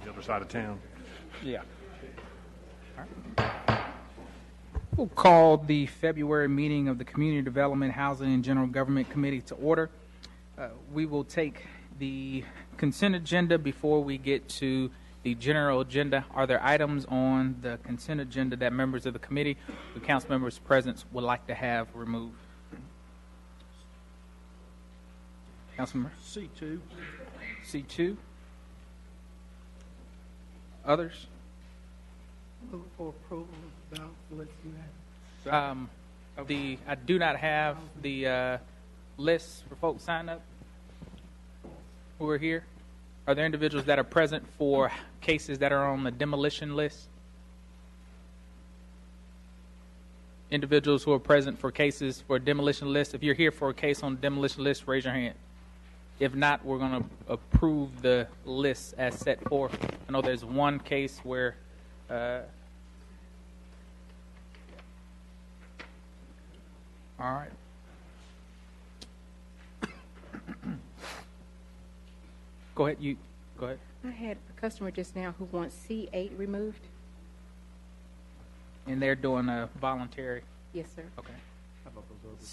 the other side of town. Yeah. We'll call the February meeting of the Community Development, Housing, and General Government Committee to order. We will take the consent agenda before we get to the general agenda. Are there items on the consent agenda that members of the committee, the council members present, would like to have removed? Councilmember? C2. C2? Others? Move for approval of the ballot list you have. I do not have the list for folks signed up who are here. Are there individuals that are present for cases that are on the demolition list? Individuals who are present for cases for demolition list. If you're here for a case on the demolition list, raise your hand. If not, we're going to approve the list as set forth. I know there's one case where all right. Go ahead. Go ahead. I had a customer just now who wants C8 removed. And they're doing a voluntary. Yes, sir. Okay. How about those others?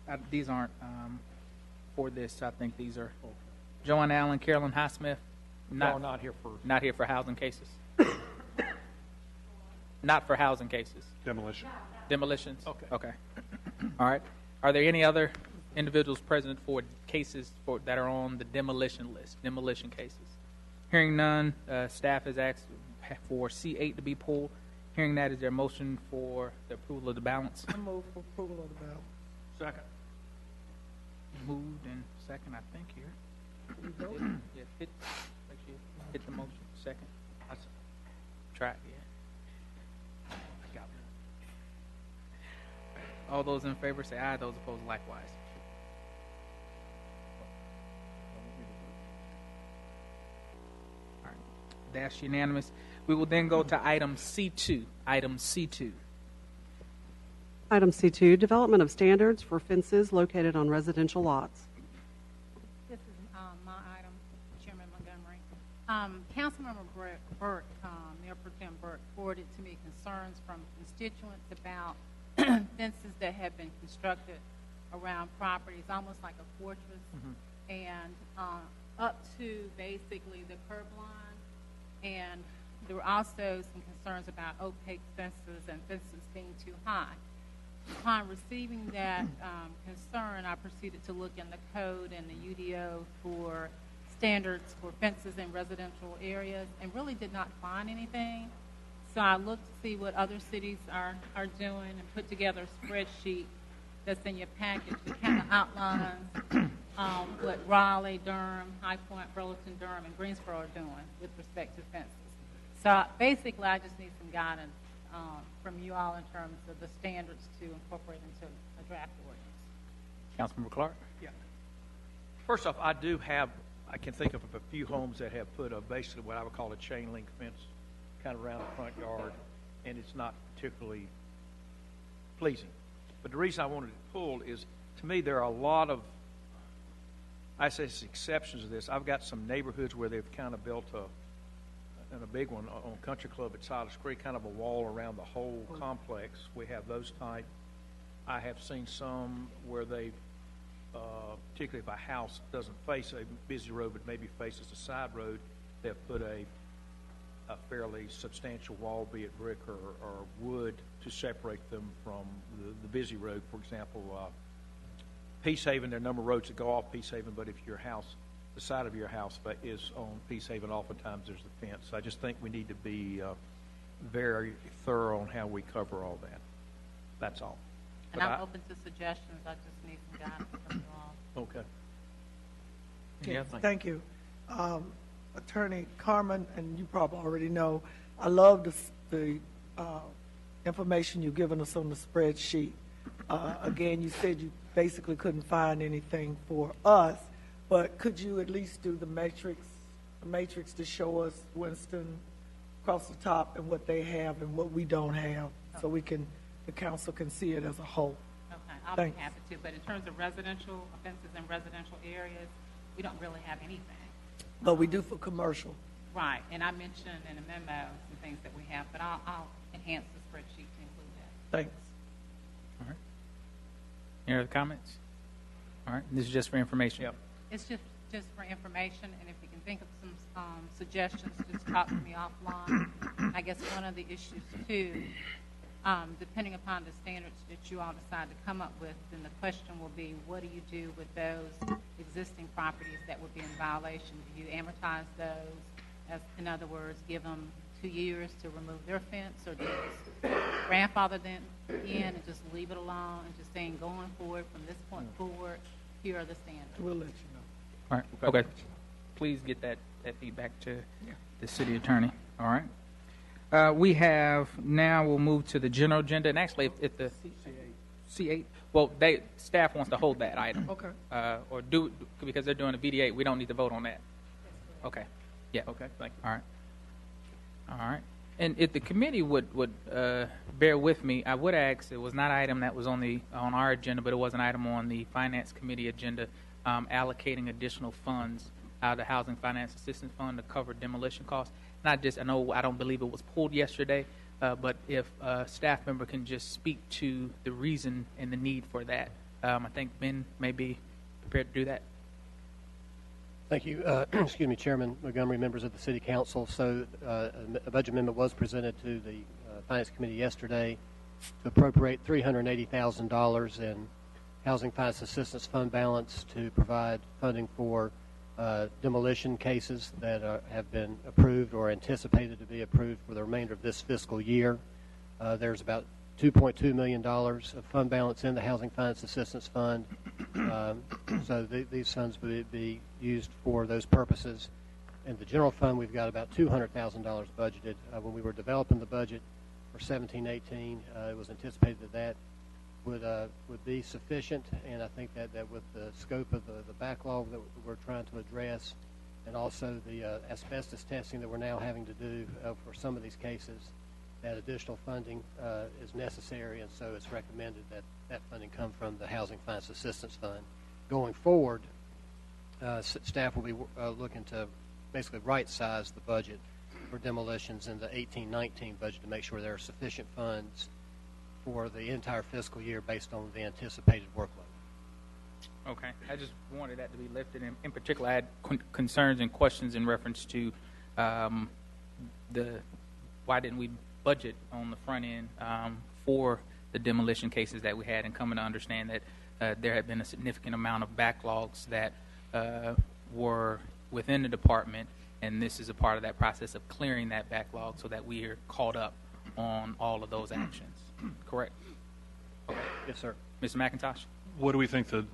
C8. These aren't for this. I think these are Joanne Allen, Carolyn Highsmith. No, not here for. Not here for housing cases. Not for housing cases. Demolition. Demolitions? Okay. Okay. All right. Are there any other individuals present for cases that are on the demolition list, demolition cases? Hearing none, staff has asked for C8 to be pulled. Hearing that, is there a motion for the approval of the balance? I move for approval of the ballot. Second. Moved and second, I think, here. You vote? Yeah, make sure you hit the motion. Second. Try it, yeah. I got it. All those in favor say aye. Those opposed, likewise. All right. That's unanimous. We will then go to item C2. Item C2. Item C2, development of standards for fences located on residential lots. This is my item, Chairman Montgomery. Councilmember Burke, Mayor Pro Tem Burke, forwarded to me concerns from constituents about fences that have been constructed around properties, almost like a fortress, and up to basically the curb line. And there were also some concerns about opaque fences and fences being too high. Upon receiving that concern, I proceeded to look in the code and the UDO for standards for fences in residential areas and really did not find anything. So I looked to see what other cities are doing and put together a spreadsheet that's in your package that kind of outlines what Raleigh, Durham, High Point, Burlington, Durham, and Greensboro are doing with respect to fences. So basically, I just need some guidance from you all in terms of the standards to incorporate into a draft ordinance. Councilmember Clark? Yeah. First off, I can think of a few homes that have put basically what I would call a chain link fence kind of around the front yard, and it's not particularly pleasing. But the reason I wanted it pulled is, to me, there are a lot of, I say exceptions to this. I've got some neighborhoods where they've kind of built and a big one on Country Club at Silas Creek, kind of a wall around the whole complex. We have those type. I have seen some where they've, particularly if a house doesn't face a busy road but maybe faces a side road, they've put a fairly substantial wall, be it brick or wood, to separate them from the busy road. For example, Peace Haven, there are a number of roads that go off Peace Haven, but if your house, the side of your house is on Peace Haven, oftentimes there's a fence. I just think we need to be very thorough on how we cover all that. That's all. And I'm open to suggestions. I just need some guidance from you all. Okay. Yeah, Thank you. Attorney Carmen, and you probably already know, I love the information you've given us on the spreadsheet. Again, you said you basically couldn't find anything for us, but could you at least do the matrix to show us Winston across the top and what they have and what we don't have, so we can, the council can see it as a whole. Okay, I'll be happy to. But in terms of residential offenses in residential areas, we don't really have anything. But we do for commercial. Right, and I mentioned in a memo some things that we have, but I'll enhance the spreadsheet to include that. Thanks. All right. Any other comments? All right, this is just for information. Yep. It's just for information, and if you can think of some suggestions, just talk to me offline. I guess one of the issues too, depending upon the standards that you all decide to come up with, then the question will be, what do you do with those existing properties that would be in violation? Do you amortize those? As, in other words, give them 2 years to remove their fence, or do you just grandfather them in and just leave it alone and just saying, going forward from this point forward, here are the standards? We'll let you know. All right, okay. Please get that feedback to the city attorney. All right. We have, now we'll move to the general agenda, and actually, if the C8, well, staff wants to hold that item. Okay. Or because they're doing a VD8, we don't need to vote on that. Okay. Yeah. Okay, thank you. All right. All right. And if the committee would bear with me, I would ask, it was not an item that was on our agenda, but it was an item on the Finance Committee agenda, allocating additional funds out of the Housing Finance Assistance Fund to cover demolition costs. I don't believe it was pulled yesterday, but if a staff member can just speak to the reason and the need for that. I think Ben may be prepared to do that. Thank you. Excuse me, Chairman Montgomery, members of the City Council. So a budget amendment was presented to the Finance Committee yesterday to appropriate $380,000 in Housing Finance Assistance Fund balance to provide funding for demolition cases that have been approved or anticipated to be approved for the remainder of this fiscal year. There's about $2.2 million of fund balance in the Housing Finance Assistance Fund. So these funds would be used for those purposes. In the general fund, we've got about $200,000 budgeted. When we were developing the budget for 17-18, it was anticipated that would be sufficient, and I think that with the scope of the backlog that we're trying to address, and also the asbestos testing that we're now having to do for some of these cases, that additional funding is necessary, and so it's recommended that funding come from the Housing Finance Assistance Fund. Going forward, staff will be looking to basically right-size the budget for demolitions in the 18-19 budget to make sure there are sufficient funds for the entire fiscal year based on the anticipated workload. Okay. I just wanted that to be lifted. In particular, I had concerns and questions in reference to why didn't we budget on the front end for the demolition cases that we had, and coming to understand that there had been a significant amount of backlogs that were within the department, and this is a part of that process of clearing that backlog so that we are caught up on all of those actions. Correct? Okay. Yes, sir. Mr. McIntosh? What do we think the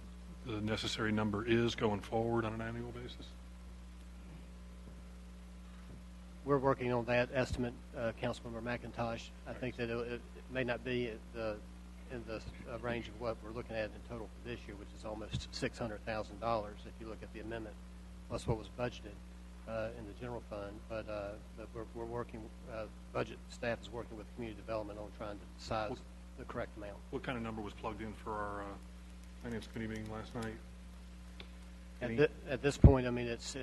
necessary number is going forward on an annual basis? We're working on that estimate, Councilmember McIntosh. I think that it may not be in the range of what we're looking at in total for this year, which is almost $600,000 if you look at the amendment plus what was budgeted in the general fund. But we're working, budget staff is working with community development on trying to decide the correct amount. What kind of number was plugged in for our Finance Committee meeting last night? At this point, I mean, it's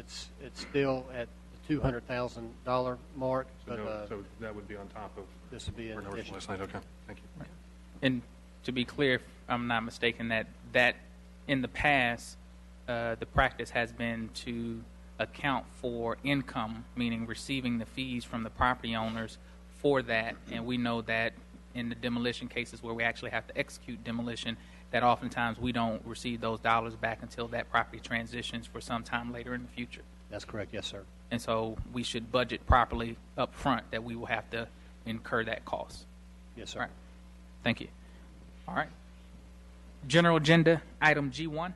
still at the $200,000 mark. So that would be on top of this would be in our addition. last night. Okay, thank you. And to be clear, if I'm not mistaken, that in the past, the practice has been to account for income, meaning receiving the fees from the property owners for that. And we know that in the demolition cases where we actually have to execute demolition, that oftentimes we don't receive those dollars back until that property transitions for some time later in the future. That's correct, yes, sir. And so we should budget properly up front that we will have to incur that cost. Yes, sir. All right. Thank you. All right. General agenda, item G1.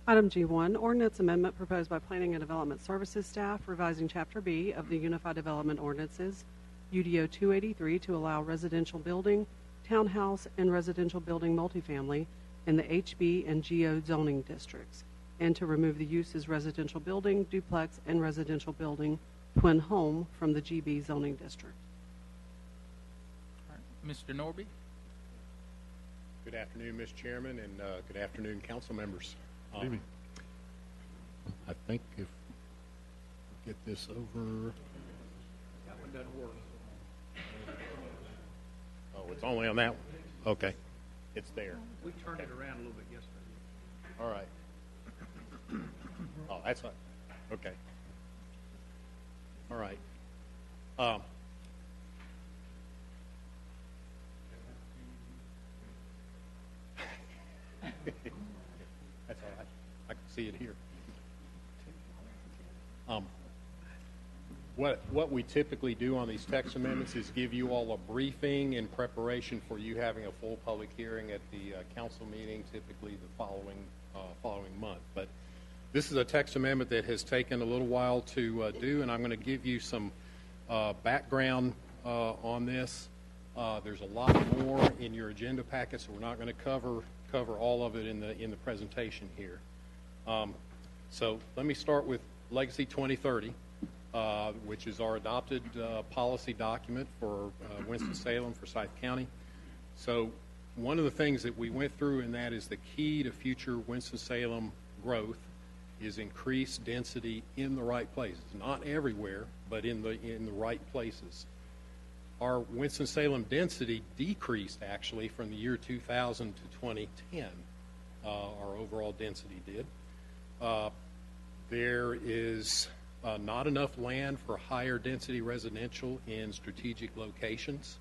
Item G1, ordinance amendment proposed by Planning and Development Services staff revising Chapter B of the Unified Development Ordinances, UDO 283, to allow residential building, townhouse, and residential building multifamily in the HB and GO zoning districts, and to remove the uses residential building, duplex, and residential building, twin home from the GB zoning district. All right. Mr. Norby. Good afternoon, Mr. Chairman, and good afternoon, council members. Good evening. I think if we get this over. That one doesn't work. Oh, it's only on that one? Okay. It's there. We turned it around a little bit yesterday. All right. Oh, that's not, okay. All right. That's all right. I can see it here. What we typically do on these text amendments is give you all a briefing in preparation for you having a full public hearing at the council meeting, typically the following month. But this is a text amendment that has taken a little while to do, and I'm going to give you some background on this. There's a lot more in your agenda packet, so we're not going to cover all of it in the presentation here. So let me start with Legacy 2030, which is our adopted policy document for Winston-Salem, for Forsyth County. So one of the things that we went through in that is the key to future Winston-Salem growth is increased density in the right places. Not everywhere, but in the right places. Our Winston-Salem density decreased actually from the year 2000 to 2010. Our overall density did. There is not enough land for higher density residential in strategic locations,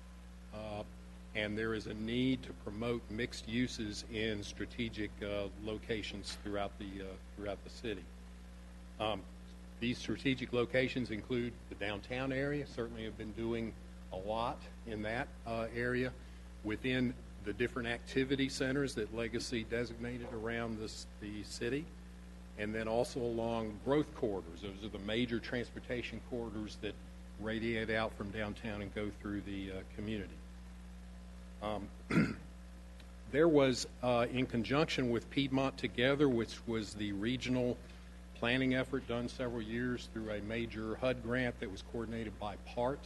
and there is a need to promote mixed uses in strategic locations throughout the city. These strategic locations include the downtown area. Certainly have been doing a lot in that area within the different activity centers that Legacy designated around the city, and then also along growth corridors. Those are the major transportation corridors that radiate out from downtown and go through the community. There was, in conjunction with Piedmont Together, which was the regional planning effort done several years through a major HUD grant that was coordinated by PART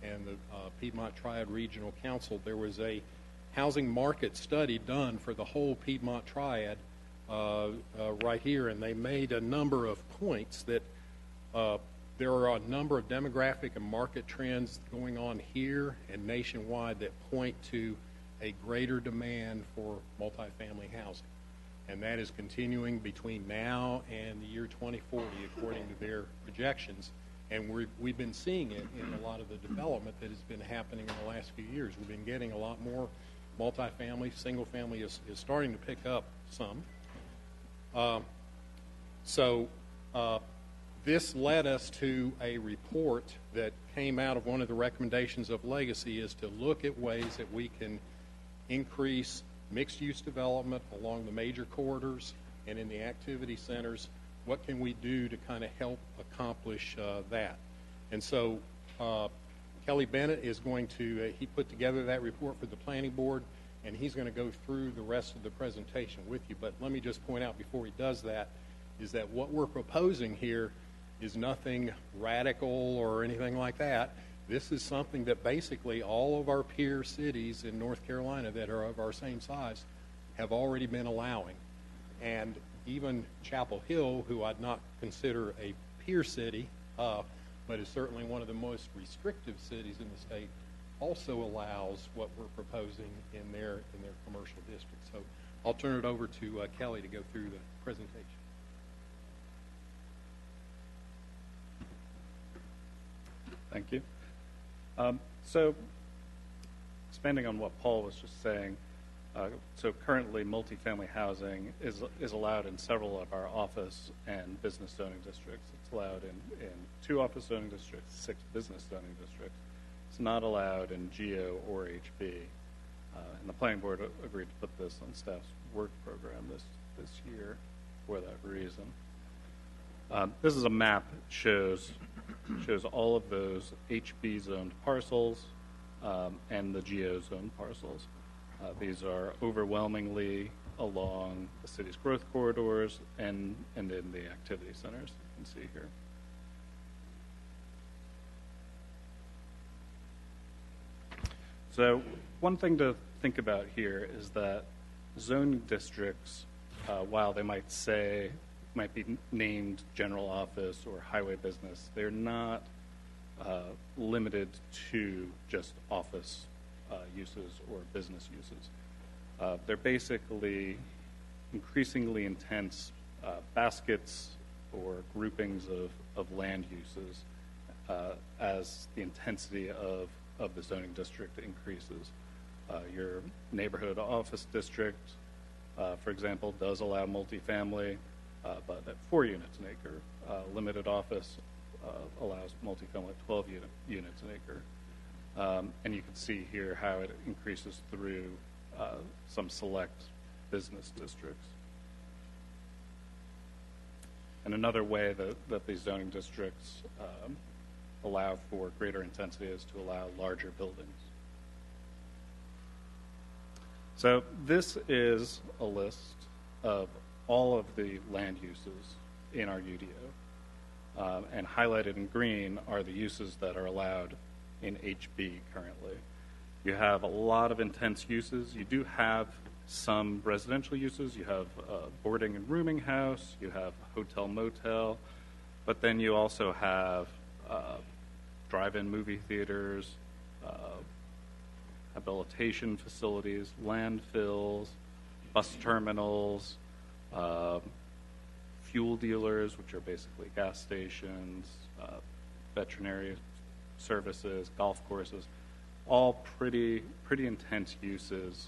and the Piedmont Triad Regional Council, there was a housing market study done for the whole Piedmont Triad right here, and they made a number of points that there are a number of demographic and market trends going on here and nationwide that point to a greater demand for multifamily housing. And that is continuing between now and the year 2040, according to their projections. And we've been seeing it in a lot of the development that has been happening in the last few years. We've been getting a lot more multifamily. Single family is starting to pick up some. This led us to a report that came out of one of the recommendations of Legacy, is to look at ways that we can increase mixed-use development along the major corridors and in the activity centers. What can we do to kind of help accomplish that? And so Kelly Bennett is going to, he put together that report for the planning board, and he's going to go through the rest of the presentation with you. But let me just point out before he does that, is that what we're proposing here is nothing radical or anything like that. This is something that basically all of our peer cities in North Carolina that are of our same size have already been allowing. And even Chapel Hill, who I'd not consider a peer city, but is certainly one of the most restrictive cities in the state, also allows what we're proposing in their commercial district. So I'll turn it over to Kelly to go through the presentation. Thank you. So expanding on what Paul was just saying, so currently multifamily housing is allowed in several of our office and business zoning districts. It's allowed in 2 office zoning districts, 6 business zoning districts. It's not allowed in GEO or HB. And the planning board agreed to put this on staff's work program this year for that reason. This is a map that shows all of those HB zoned parcels and the GEO zoned parcels. These are overwhelmingly along the city's growth corridors and in the activity centers you can see here. So one thing to think about here is that zoning districts, while they might say might be named general office or highway business. They're not limited to just office uses or business uses. They're basically increasingly intense baskets or groupings of land uses as the intensity of the zoning district increases. Your neighborhood office district, for example, does allow multifamily, but at 4 units an acre. Limited office allows multifamily at 12 units an acre. And you can see here how it increases through some select business districts. And another way that these zoning districts allow for greater intensity is to allow larger buildings. So this is a list of all of the land uses in our UDO. And highlighted in green are the uses that are allowed in HB currently. You have a lot of intense uses. You do have some residential uses. You have boarding and rooming house. You have hotel motel. But then you also have drive-in movie theaters, habilitation facilities, landfills, bus terminals, fuel dealers, which are basically gas stations, veterinary services, golf courses, all pretty intense uses,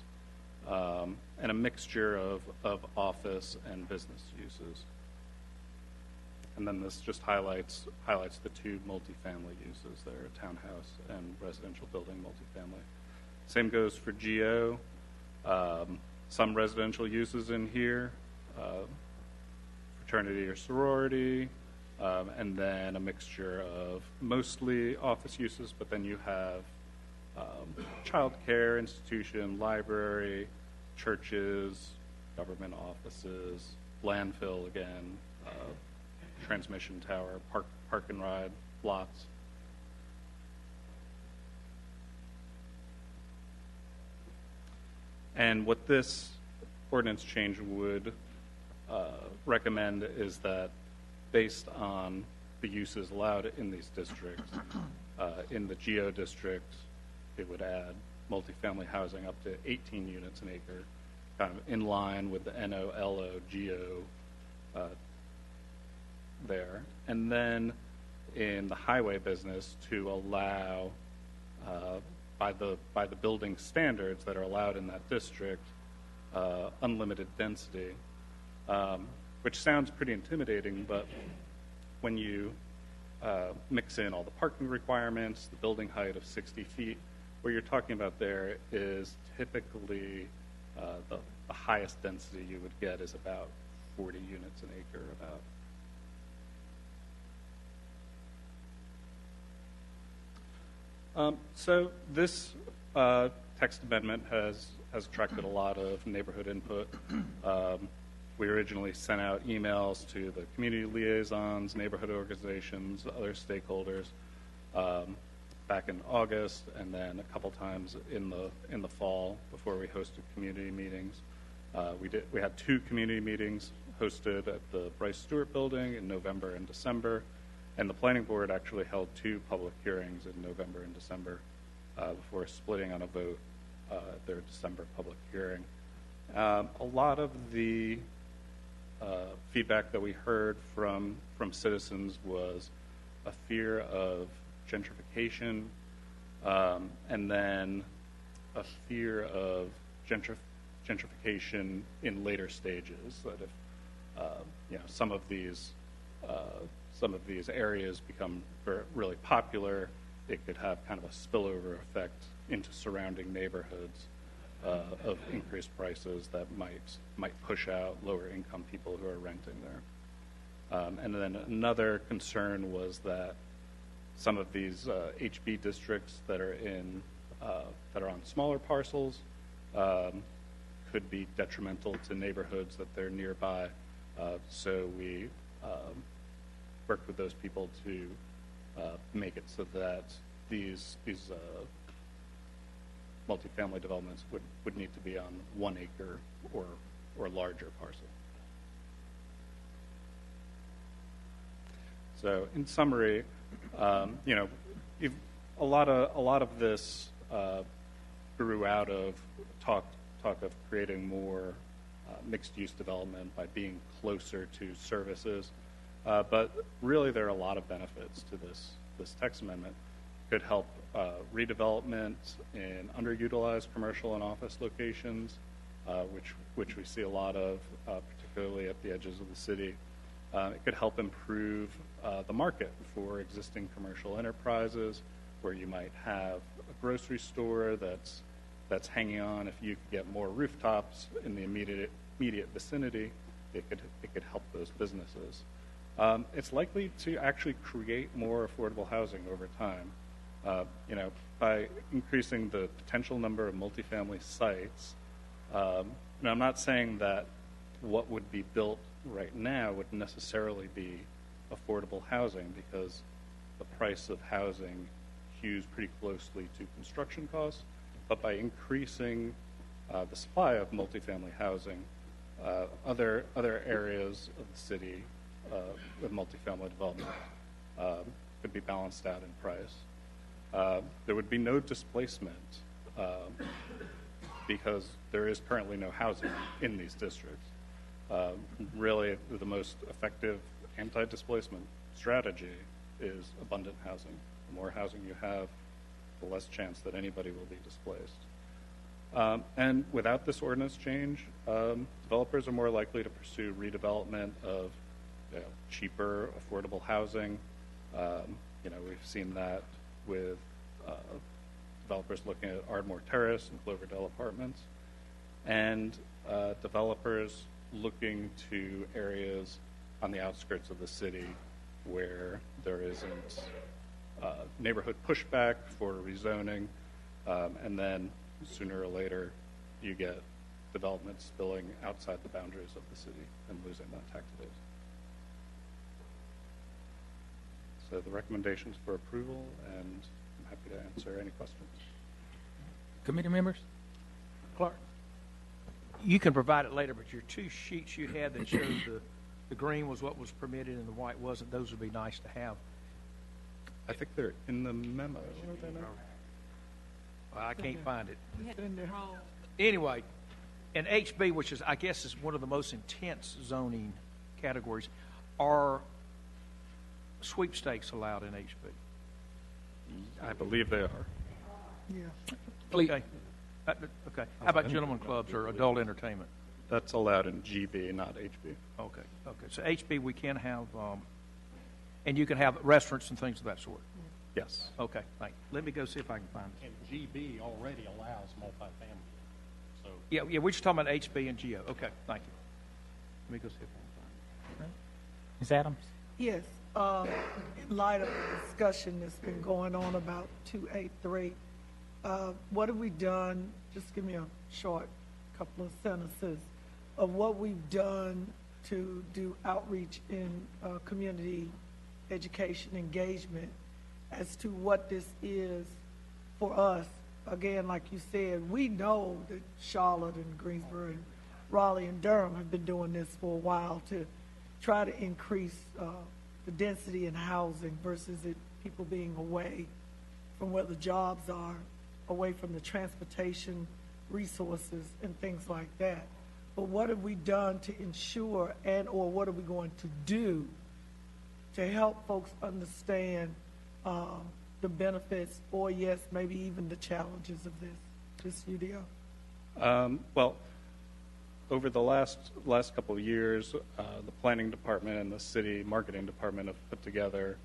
and a mixture of office and business uses. And then this just highlights the two multifamily uses there, townhouse and residential building multifamily. Same goes for GO. Some residential uses in here, fraternity or sorority, and then a mixture of mostly office uses, but then you have child care institution, library, churches, government offices, landfill again, transmission tower, park and ride lots. And what this ordinance change would recommend is that based on the uses allowed in these districts, in the GO district, it would add multifamily housing up to 18 units an acre, kind of in line with the NO-LO GO there. And then in the highway business to allow, by the building standards that are allowed in that district, unlimited density, which sounds pretty intimidating, but when you mix in all the parking requirements, the building height of 60 feet, what you're talking about there is typically the highest density you would get is about 40 units an acre about. So this text amendment has attracted a lot of neighborhood input. We originally sent out emails to the community liaisons, neighborhood organizations, other stakeholders back in August, and then a couple times in the fall before we hosted community meetings. We had 2 community meetings hosted at the Bryce Stewart Building in November and December. And the planning board actually held 2 public hearings in November and December before splitting on a vote at their December public hearing. A lot of the feedback that we heard from citizens was a fear of gentrification, and then a fear of gentrification in later stages. That if some of these areas become really popular, it could have kind of a spillover effect into surrounding neighborhoods of increased prices that might push out lower income people who are renting there. And then another concern was that some of these HB districts that are on smaller parcels could be detrimental to neighborhoods that they're nearby. So we worked with those people to make it so that these multifamily developments would need to be on 1 acre or larger parcel. So in summary, you know, a lot of this grew out of talk of creating more mixed-use development by being closer to services. But really, there are a lot of benefits to this text amendment. Could help redevelopment in underutilized commercial and office locations, which we see a lot of, particularly at the edges of the city. It could help improve the market for existing commercial enterprises, where you might have a grocery store that's hanging on. If you could get more rooftops in the immediate vicinity, it could help those businesses. It's likely to actually create more affordable housing over time. You know, by increasing the potential number of multifamily sites. Now, I'm not saying that what would be built right now would necessarily be affordable housing, because the price of housing hews pretty closely to construction costs. But by increasing the supply of multifamily housing, other areas of the city with multifamily development could be balanced out in price. There would be no displacement because there is currently no housing in these districts. Really, the most effective anti-displacement strategy is abundant housing. The more housing you have, the less chance that anybody will be displaced. And without this ordinance change, developers are more likely to pursue redevelopment of cheaper, affordable housing. You know, we've seen that with developers looking at Ardmore Terrace and Cloverdale Apartments, and developers looking to areas on the outskirts of the city where there isn't neighborhood pushback for rezoning, and then sooner or later you get development spilling outside the boundaries of the city and losing that tax base. So the recommendations for approval, and I'm happy to answer any questions. Committee members? Clark, you can provide it later, but your two sheets you had that showed the green was what was permitted and the white wasn't, those would be nice to have. I think they're in the memo. Well, I can't find it. It's in there. Anyway, and HB, which is, I guess, is one of the most intense zoning categories, are sweepstakes allowed in HB? I believe they are. Yeah. Okay. Okay. How about gentlemen clubs or adult entertainment? That's allowed in GB, not HB. Okay. Okay. So HB, we can have, and you can have restaurants and things of that sort. Yes. Okay. Thank you. Let me go see if I can find it. And GB already allows multifamily. So Yeah. We're just talking about HB and GO. Okay. Thank you. Let me go see if I can find it. Ms. Adams? Yes, in light of the discussion that's been going on about 283, what have we done? Just give me a short couple of sentences of what we've done to do outreach in community education engagement as to what this is for us. Again, like you said, we know that Charlotte and Greensboro and Raleigh and Durham have been doing this for a while to try to increase the density in housing versus people being away from where the jobs are, away from the transportation resources and things like that. But what have we done to ensure or what are we going to do to help folks understand the benefits or, yes, maybe even the challenges of this UDO? Well, over the last couple of years, the planning department and the city marketing department have put together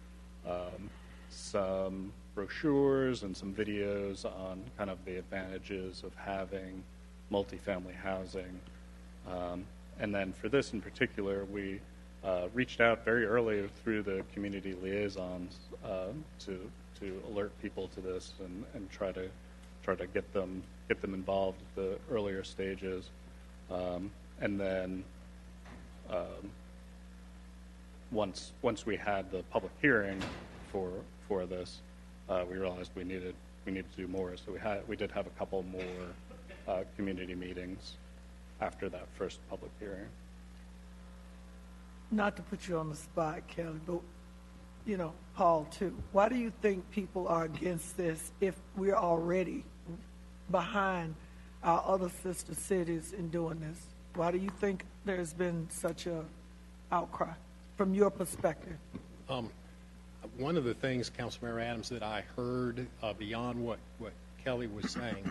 some brochures and some videos on kind of the advantages of having multifamily housing. And then for this in particular, we reached out very early through the community liaisons to alert people to this and try to get them involved at the earlier stages. And then once we had the public hearing for this, we realized we needed to do more. So we did have a couple more community meetings after that first public hearing. Not to put you on the spot, Kelly, but Paul, too. Why do you think people are against this if we're already behind our other sister cities in doing this? Why do you think there's been such a outcry from your perspective? One of the things, Councilmember Adams, that I heard beyond what Kelly was saying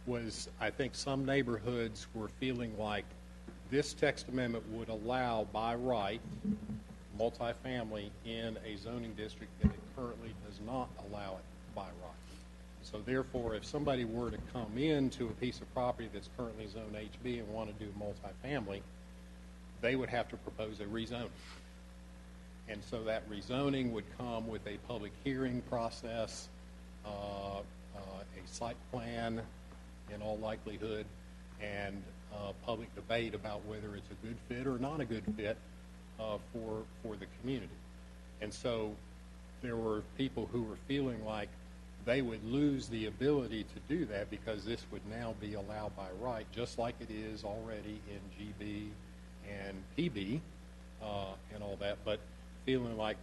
was I think some neighborhoods were feeling like this text amendment would allow by right multifamily in a zoning district that it currently does not allow it by right. So therefore, if somebody were to come into a piece of property that's currently zoned HB and want to do multifamily, they would have to propose a rezoning. And so that rezoning would come with a public hearing process, a site plan in all likelihood, and public debate about whether it's a good fit or not a good fit for the community. And so there were people who were feeling like they would lose the ability to do that because this would now be allowed by right, just like it is already in GB and PB and all that, but feeling like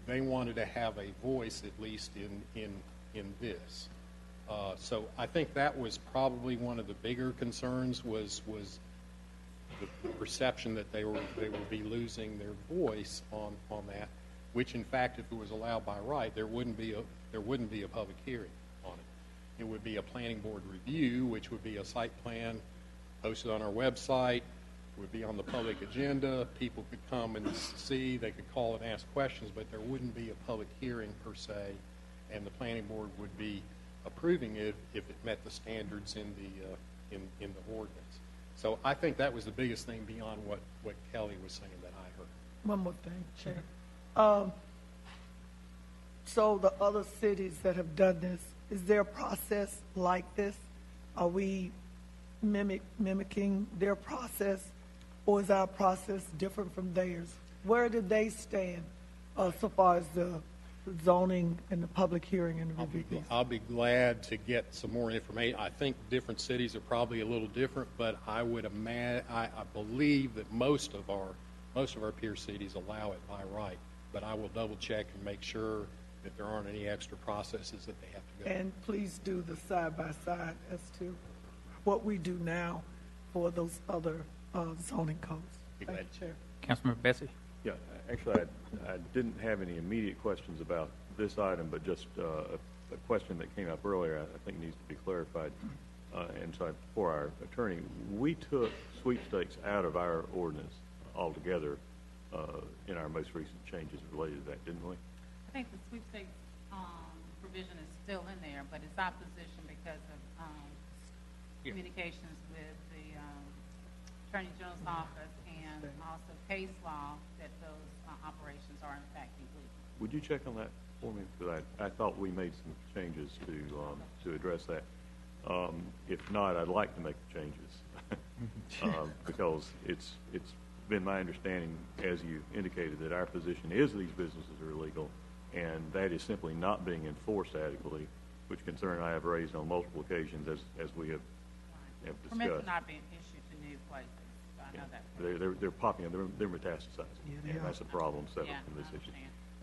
they wanted to have a voice at least in this. So I think that was probably one of the bigger concerns was the perception that they would be losing their voice on that, which in fact, if it was allowed by right, there wouldn't be a public hearing on it. It would be a planning board review, which would be a site plan posted on our website, would be on the public agenda. People could come and see, they could call and ask questions, but there wouldn't be a public hearing per se, and the planning board would be approving it if it met the standards in the ordinance. So I think that was the biggest thing beyond what Kelly was saying that I heard. One more thing, Chair. So the other cities that have done this, is there a process like this? Are we mimicking their process, or is our process different from theirs? Where did they stand so far as the zoning and the public hearing and the review? I'll be glad to get some more information. I think different cities are probably a little different, but I would imagine, I believe that most of our peer cities allow it by right. But I will double check and make sure that there aren't any extra processes that they have to go through. And please do the side by side as to what we do now for those other zoning codes. Thank you, Chair. Councilmember Bessie? Yeah, actually, I didn't have any immediate questions about this item, but just a question that came up earlier I think needs to be clarified. And so for our attorney, we took sweepstakes out of our ordinance altogether in our most recent changes related to that, didn't we? I think the sweepstakes provision is still in there, but it's opposition because of communications with the Attorney General's office and also case law that those operations are in fact complete. Would you check on that for me? Because I thought we made some changes to address that. If not, I'd like to make the changes because it's been my understanding, as you indicated, that our position is these businesses are illegal, and that is simply not being enforced adequately, which concern I have raised on multiple occasions as we have discussed. Permits are not being issued to new places. I know that. They're popping up. They're metastasizing. Yeah, and that's a problem set up in this issue.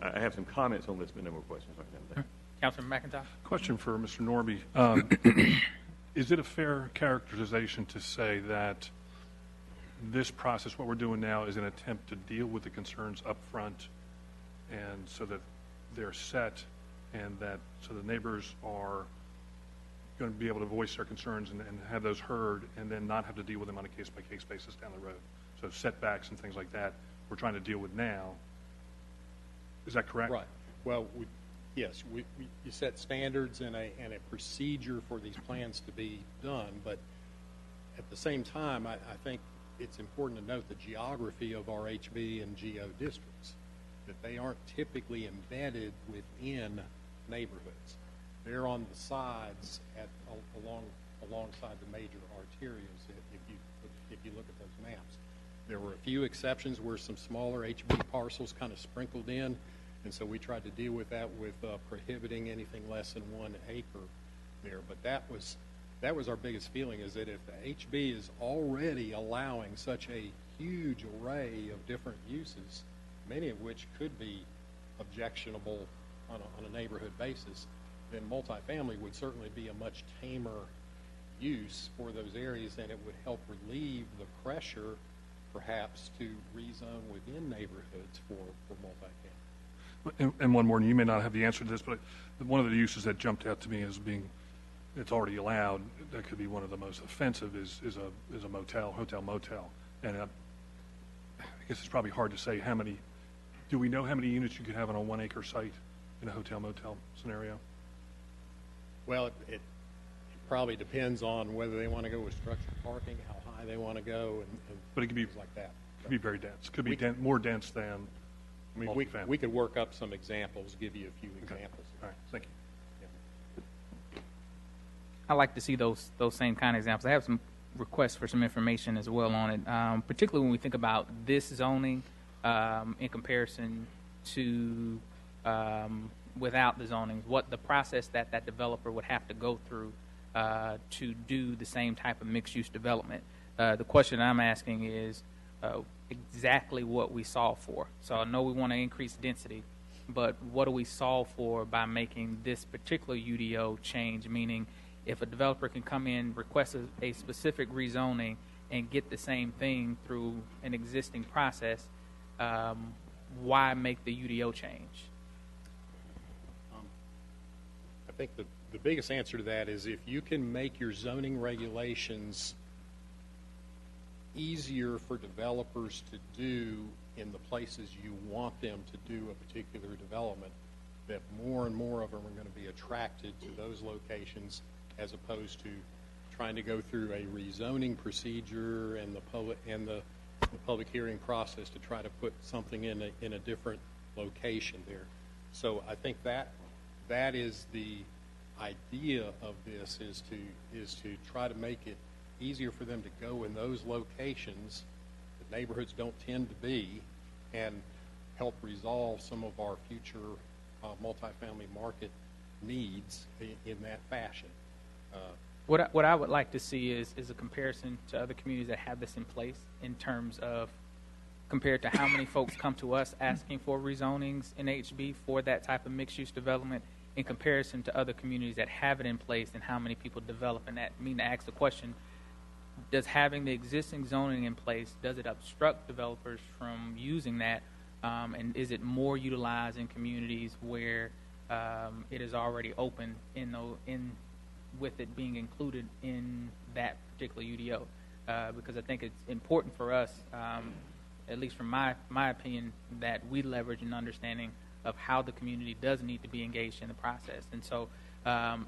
I have some comments on this, but no more questions right now. Councilman McIntosh? Question for Mr. Norby. Is it a fair characterization to say that this process, what we're doing now, is an attempt to deal with the concerns up front, and so that they're set, and that so the neighbors are going to be able to voice their concerns and have those heard, and then not have to deal with them on a case-by-case basis down the road? So setbacks and things like that we're trying to deal with now. Is that correct? Right. Well, yes, you set standards and a procedure for these plans to be done, but at the same time, I think it's important to note the geography of our HB and GO districts, that they aren't typically embedded within neighborhoods. They're on the sides alongside the major arterials if you look at those maps. There were a few exceptions where some smaller HB parcels kind of sprinkled in, and so we tried to deal with that with prohibiting anything less than 1 acre there. But that was our biggest feeling, is that if the HB is already allowing such a huge array of different uses, many of which could be objectionable on a neighborhood basis, then multifamily would certainly be a much tamer use for those areas, and it would help relieve the pressure perhaps to rezone within neighborhoods for multifamily. And one more, and you may not have the answer to this, but one of the uses that jumped out to me as being, it's already allowed, that could be one of the most offensive is a motel, hotel motel. And I guess it's probably hard to say how many, do we know how many units you could have on a 1 acre site in a hotel motel scenario? Well, it probably depends on whether they want to go with structured parking, how high they want to go, and But it could be things like that. Could be very dense. Could be more dense than I mean, multifamily. we could work up some examples, give you a few Okay. examples. All right, thank you. I like to see those same kind of examples. I have some requests for some information as well on it, particularly when we think about this zoning in comparison to without the zonings, what the process that developer would have to go through to do the same type of mixed-use development. The question I'm asking is exactly what we solve for. So I know we want to increase density, but what do we solve for by making this particular UDO change, meaning if a developer can come in, request a specific rezoning, and get the same thing through an existing process, why make the UDO change? I think the biggest answer to that is if you can make your zoning regulations easier for developers to do in the places you want them to do a particular development, that more and more of them are going to be attracted to those locations as opposed to trying to go through a rezoning procedure and the public hearing process to try to put something in a different location there. So I think that is the idea of this, is to try to make it easier for them to go in those locations that neighborhoods don't tend to be, and help resolve some of our future multifamily market needs in that fashion. What I would like to see is a comparison to other communities that have this in place in terms of compared to how many folks come to us asking for rezonings in HB for that type of mixed-use development in comparison to other communities that have it in place and how many people develop in that. I mean, to ask the question, does having the existing zoning in place, does it obstruct developers from using that? And is it more utilized in communities where it is already open with it being included in that particular UDO? Because I think it's important for us, at least from my opinion, that we leverage an understanding of how the community does need to be engaged in the process. And so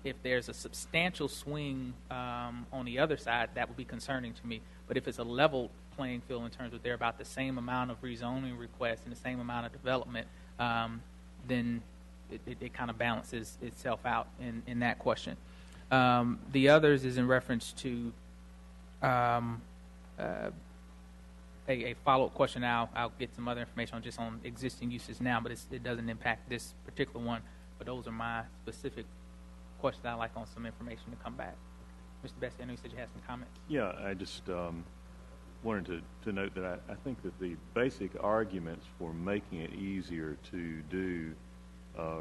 if there's a substantial swing on the other side, that would be concerning to me. But if it's a level playing field in terms of they're about the same amount of rezoning requests and the same amount of development, then it kind of balances itself out in that question. The others is in reference to a follow-up question. I'll get some other information on existing uses now, but it doesn't impact this particular one. But those are my specific questions I'd like on some information to come back. Mr. Bessie, I know you said you had some comments. Yeah, I just wanted to note that I think that the basic arguments for making it easier to do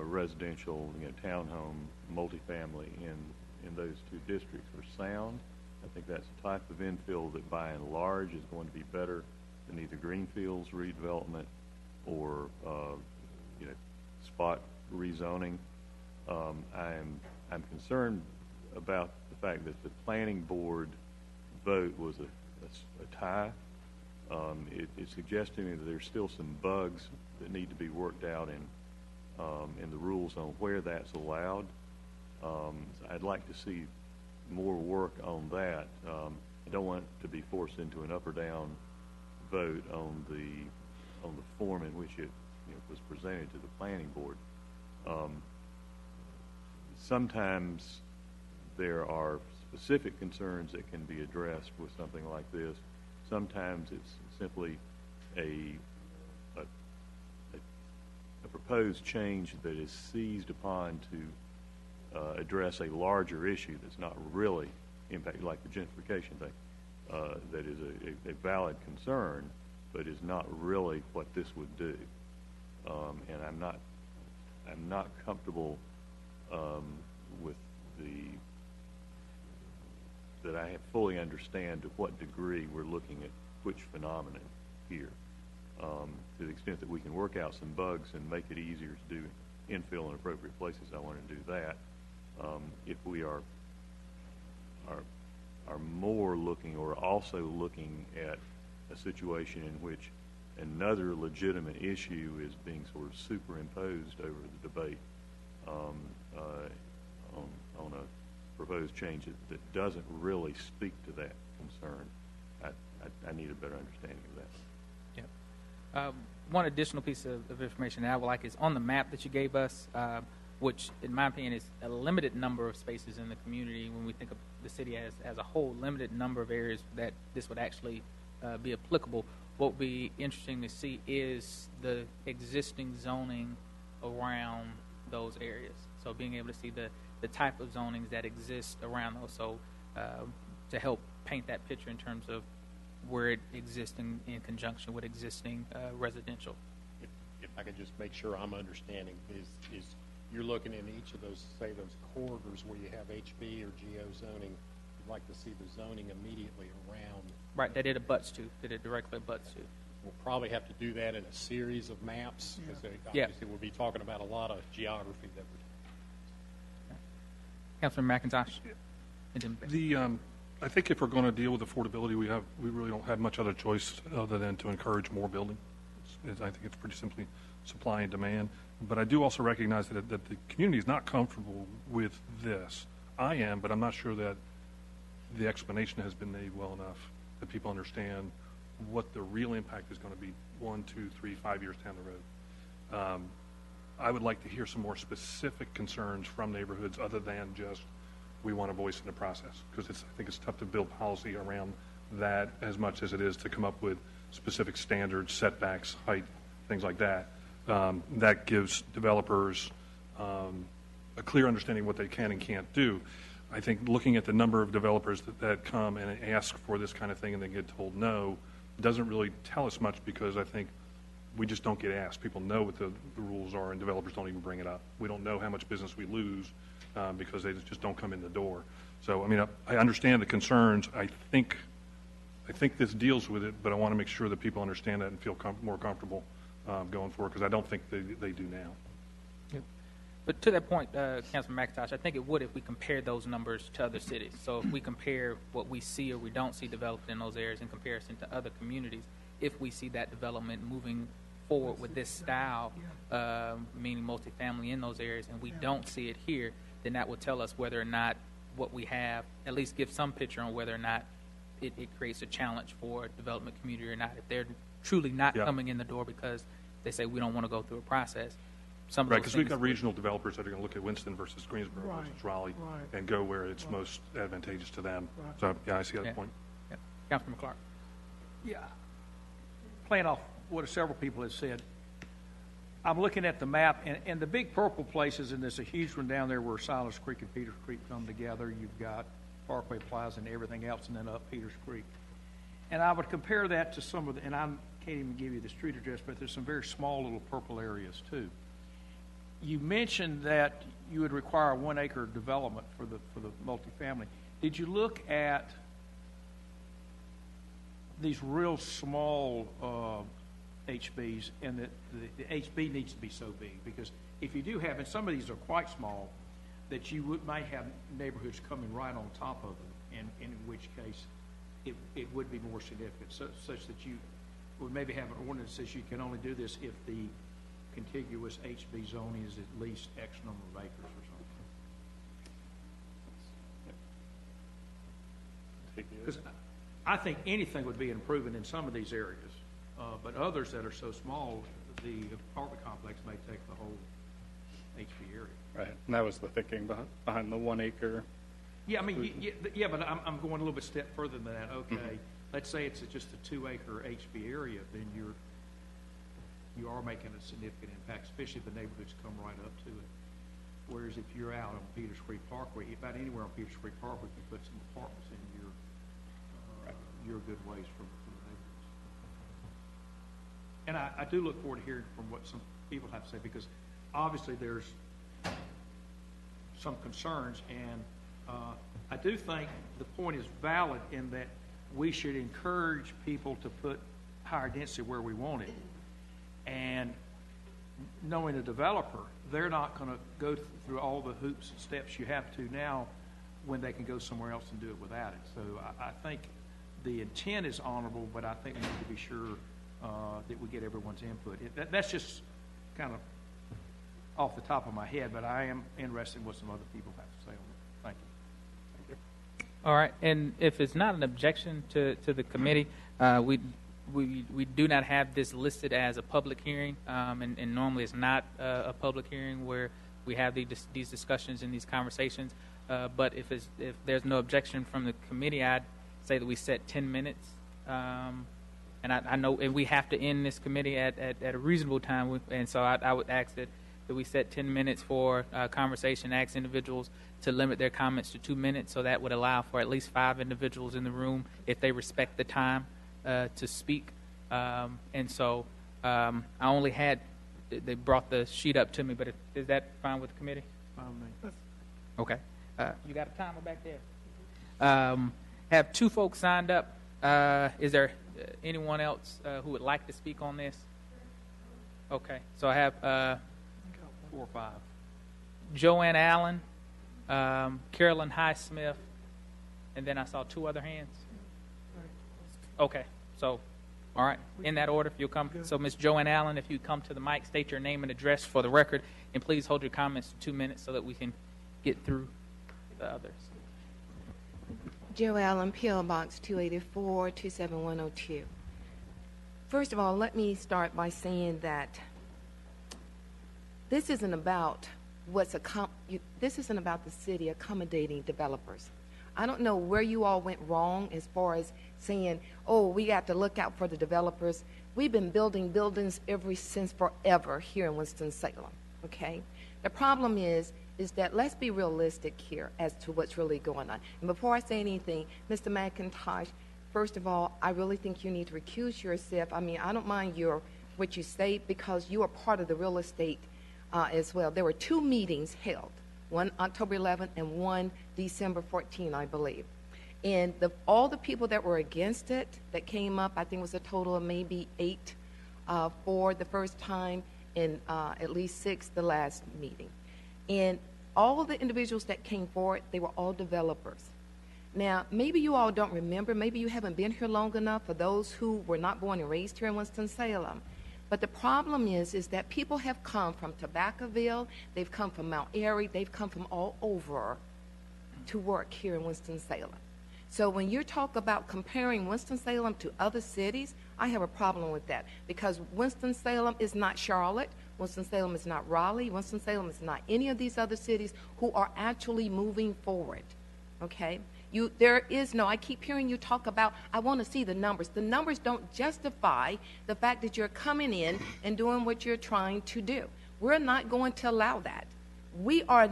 residential, townhome, multifamily in those two districts are sound. I think that's a type of infill that by and large is going to be better than either greenfields redevelopment or spot rezoning. I'm concerned about the fact that the planning board vote was a tie. It's suggesting that there's still some bugs that need to be worked out in the rules on where that's allowed. I'd like to see more work on that. I don't want it to be forced into an up or down vote on the form in which it was presented to the planning board. Sometimes there are specific concerns that can be addressed with something like this. Sometimes it's simply a proposed change that is seized upon to address a larger issue that's not really impacted, like the gentrification thing, that is a valid concern, but is not really what this would do. And I'm not I'm not comfortable with that I fully understand to what degree we're looking at which phenomenon here. To the extent that we can work out some bugs and make it easier to do infill in appropriate places, I want to do that. If we are more looking or also looking at a situation in which another legitimate issue is being sort of superimposed over the debate on a proposed change that doesn't really speak to that concern, I need a better understanding of that. One additional piece of information that I would like is on the map that you gave us, which in my opinion is a limited number of spaces in the community. When we think of the city as a whole, limited number of areas that this would actually be applicable. What would be interesting to see is the existing zoning around those areas. So being able to see the type of zonings that exist around those. So to help paint that picture in terms of where it exists in conjunction with existing residential. If I could just make sure I'm understanding, is you're looking in each of those, say those corridors where you have HB or GO zoning, you'd like to see the zoning immediately around. Right, that it abuts to, that it directly abuts to. We'll probably have to do that in a series of maps, because obviously we'll be talking about a lot of geography that would. Councilor McIntosh. And then I think if we're going to deal with affordability, we really don't have much other choice other than to encourage more building. I think it's pretty simply supply and demand. But I do also recognize that the community is not comfortable with this. I am, but I'm not sure that the explanation has been made well enough that people understand what the real impact is going to be 1, 2, 3, 5 years down the road. I would like to hear some more specific concerns from neighborhoods other than just we want a voice in the process, because I think it's tough to build policy around that as much as it is to come up with specific standards, setbacks, height, things like that. That gives developers a clear understanding of what they can and can't do. I think looking at the number of developers that come and ask for this kind of thing and they get told no doesn't really tell us much, because I think we just don't get asked. People know what the rules are, and developers don't even bring it up. We don't know how much business we lose because they just don't come in the door. So, I mean, I understand the concerns. I think this deals with it, but I want to make sure that people understand that and feel more comfortable going forward, because I don't think they do now. Yep. But to that point, Councilman McIntosh, I think it would if we compare those numbers to other cities. So if we compare what we see or we don't see developed in those areas in comparison to other communities, if we see that development moving forward with this style, meaning multifamily in those areas, and we don't see it here, then that will tell us whether or not what we have, at least give some picture on whether or not it creates a challenge for development community or not. If they're truly not coming in the door because they say we don't want to go through a process. Right, because we've got regional developers that are going to look at Winston versus Greensboro versus Raleigh and go where it's most advantageous to them. So, yeah, I see that point. Yeah. Councilman Clark. Yeah. Playing off what several people have said, I'm looking at the map, and the big purple places, and there's a huge one down there where Silas Creek and Peters Creek come together. You've got Parkway Plaza and everything else, and then up Peters Creek. And I would compare that to some of the, and I can't even give you the street address, but there's some very small little purple areas too. You mentioned that you would require a 1 acre development for the multifamily. Did you look at these real small HBs, and the HB needs to be so big, because if you do have, and some of these are quite small, that you might have neighborhoods coming right on top of it, and in which case it would be more significant, such that you would maybe have an ordinance that says you can only do this if the contiguous HB zone is at least X number of acres or something. Because I think anything would be an improvement in some of these areas, but others that are so small, the apartment complex may take the whole HB area. Right, and that was the thinking behind the 1 acre. Yeah, I mean, yeah, but I'm going a little bit step further than that. Okay, let's say it's just a 2 acre HB area, then you are making a significant impact, especially if the neighborhoods come right up to it. Whereas if you're out on Peters Creek Parkway, about anywhere on Peters Creek Parkway, you can put some apartments in, you're a good ways from the neighborhoods. And I do look forward to hearing from what some people have to say, because obviously there's some concerns, and I do think the point is valid in that we should encourage people to put higher density where we want it. And knowing a developer, they're not going to go through all the hoops and steps you have to now when they can go somewhere else and do it without it. So I think the intent is honorable, but I think we need to be sure that we get everyone's input. That's just kind of off the top of my head, but I am interested in what some other people have to say on it. Thank you. All right, and if it's not an objection to the committee, we do not have this listed as a public hearing, and normally it's not a public hearing where we have these discussions and these conversations. But if there's no objection from the committee, I'd say that we set 10 minutes. And I know, and we have to end this committee at a reasonable time, and so I would ask that we set 10 minutes for conversation, ask individuals to limit their comments to 2 minutes, so that would allow for at least 5 individuals in the room, if they respect the time, to speak. And so I only had, they brought the sheet up to me, but is that fine with the committee? Fine with me. Okay. You got a timer back there? Have 2 folks signed up. Is there anyone else who would like to speak on this? Okay. So I have 4 or 5. Joanne Allen, Carolyn Highsmith, and then I saw 2 other hands. Okay. So, all right. In that order, if you'll come. So, Ms. Joanne Allen, if you come to the mic, state your name and address for the record, and please hold your comments to 2 minutes so that we can get through the others. Joe Allen, P.O. Box 284, 27102. First of all, let me start by saying that this isn't about this isn't about the city accommodating developers. I don't know where you all went wrong as far as saying, oh, we got to look out for the developers. We've been building buildings since forever here in Winston-Salem, okay? The problem is that let's be realistic here as to what's really going on. And before I say anything, Mr. McIntosh, first of all, I really think you need to recuse yourself. I mean, I don't mind what you say, because you are part of the real estate as well. There were 2 meetings held, one October 11th and one December 14th, I believe. And all the people that were against it that came up, I think it was a total of maybe 8 for the first time, and at least 6 the last meeting. And all of the individuals that came forward, they were all developers. Now, maybe you all don't remember, maybe you haven't been here long enough, for those who were not born and raised here in Winston-Salem. But the problem is that people have come from Tobaccoville, they've come from Mount Airy, they've come from all over to work here in Winston-Salem. So when you talk about comparing Winston-Salem to other cities, I have a problem with that, because Winston-Salem is not Charlotte, Winston-Salem is not Raleigh, Winston-Salem is not any of these other cities who are actually moving forward, okay? There is no, I keep hearing you talk about, I want to see the numbers. The numbers don't justify the fact that you're coming in and doing what you're trying to do. We're not going to allow that. We are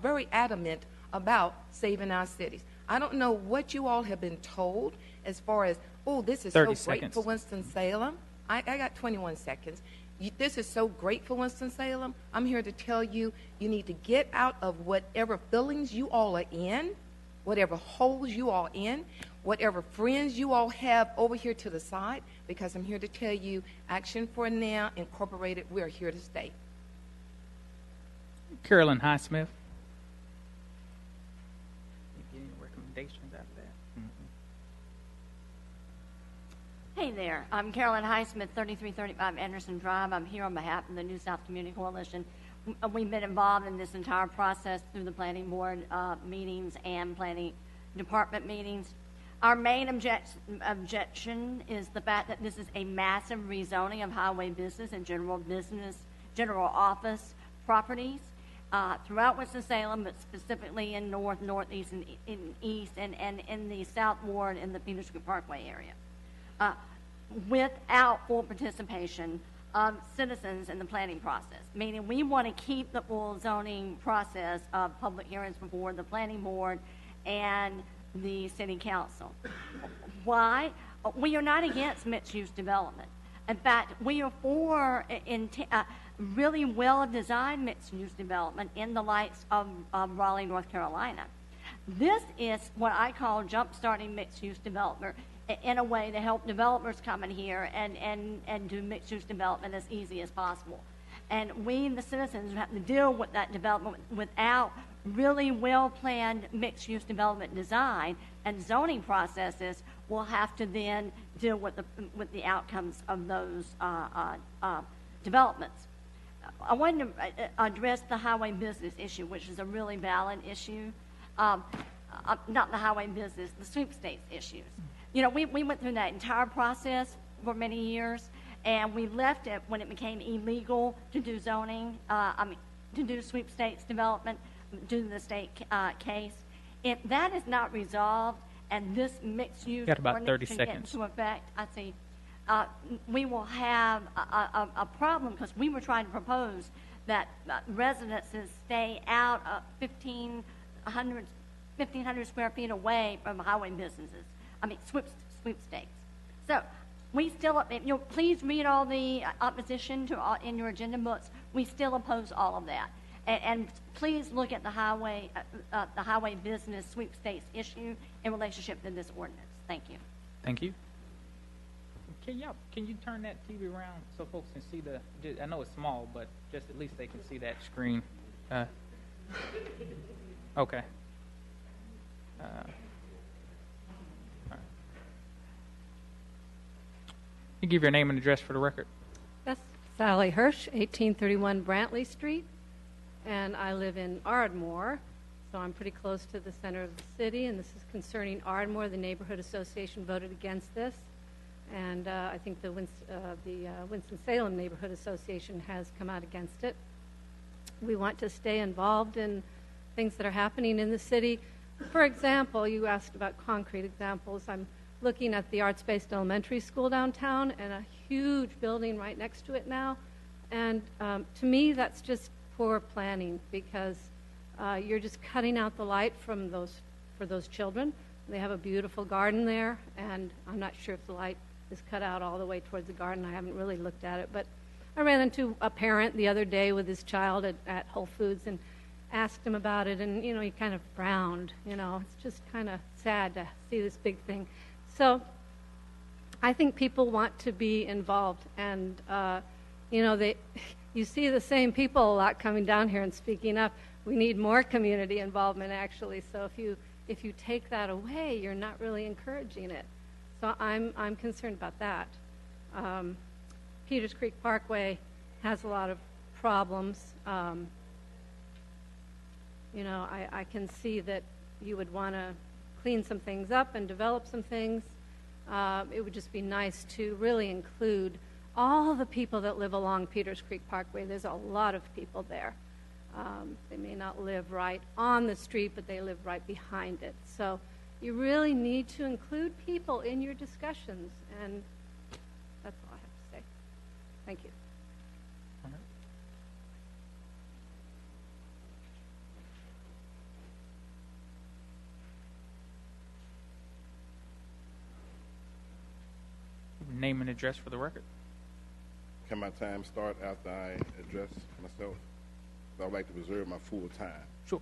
very adamant about saving our cities. I don't know what you all have been told as far as, oh, this is so great for Winston-Salem. I got 21 seconds. This is so great for Winston-Salem. I'm here to tell you, you need to get out of whatever feelings you all are in, whatever holes you all in, whatever friends you all have over here to the side, because I'm here to tell you, Action for Now Incorporated, we're here to stay. Carolyn Highsmith. Any recommendations out of that? Hey there, I'm Carolyn Highsmith, 3335 Anderson Drive. I'm here on behalf of the New South Community Coalition. We've been involved in this entire process through the planning board meetings and planning department meetings. Our main objection is the fact that this is a massive rezoning of highway business and general office properties throughout Winston-Salem, but specifically in north, northeast, and in east, and in the south ward in the Peters Creek Parkway area. Without full participation of citizens in the planning process, meaning we want to keep the full zoning process of public hearings before the planning board and the city council. Why? We are not against mixed-use development. In fact, we are for really well-designed mixed-use development in the lights of Raleigh, North Carolina. This is what I call jump-starting mixed-use development in a way to help developers come in here and do mixed-use development as easy as possible. And we, the citizens, have to deal with that development without really well-planned mixed-use development design, and zoning processes will have to then deal with the outcomes of those developments. I wanted to address the highway business issue, which is a really valid issue. Not the highway business, the sweepstakes issues. You know, we went through that entire process for many years, and we left it when it became illegal to do zoning, to do sweepstakes development due to the state case. If that is not resolved and this mixed use ordinance can get into effect, I see, we will have a problem, because we were trying to propose that residences stay out of 1,500 square feet away from highway businesses. I mean, sweepstakes. So we still, please read all the opposition to in your agenda books. We still oppose all of that. And please look at the highway business sweepstakes issue in relationship to this ordinance. Thank you. Thank you. Can you turn that TV around so folks can see I know it's small, but just at least they can see that screen. Okay. All right. You give your name and address for the record. Yes, Sally Hirsch, 1831 Brantley Street, and I live in Ardmore, so I'm pretty close to the center of the city, and this is concerning Ardmore. The neighborhood association voted against this, and I think the Winston-Salem Neighborhood Association has come out against it. We want to stay involved in things that are happening in the city. For example, you asked about concrete examples. I'm looking at the arts-based elementary school downtown and a huge building right next to it now. And to me, that's just poor planning, because you're just cutting out the light for those children. They have a beautiful garden there, and I'm not sure if the light is cut out all the way towards the garden. I haven't really looked at it, but I ran into a parent the other day with his child at Whole Foods and asked him about it, and he kind of frowned. It's just kind of sad to see this big thing. So I think people want to be involved, and you see the same people a lot coming down here and speaking up. We need more community involvement, actually. So if you take that away, you're not really encouraging it. So I'm concerned about that. Peters Creek Parkway has a lot of problems. I can see that you would want to clean some things up and develop some things. It would just be nice to really include all the people that live along Peters Creek Parkway. There's a lot of people there. They may not live right on the street, but they live right behind it. So you really need to include people in your discussions, and that's all I have to say. Thank you. All right. Name and address for the record. Can my time start after I address myself? I would like to reserve my full time. Sure.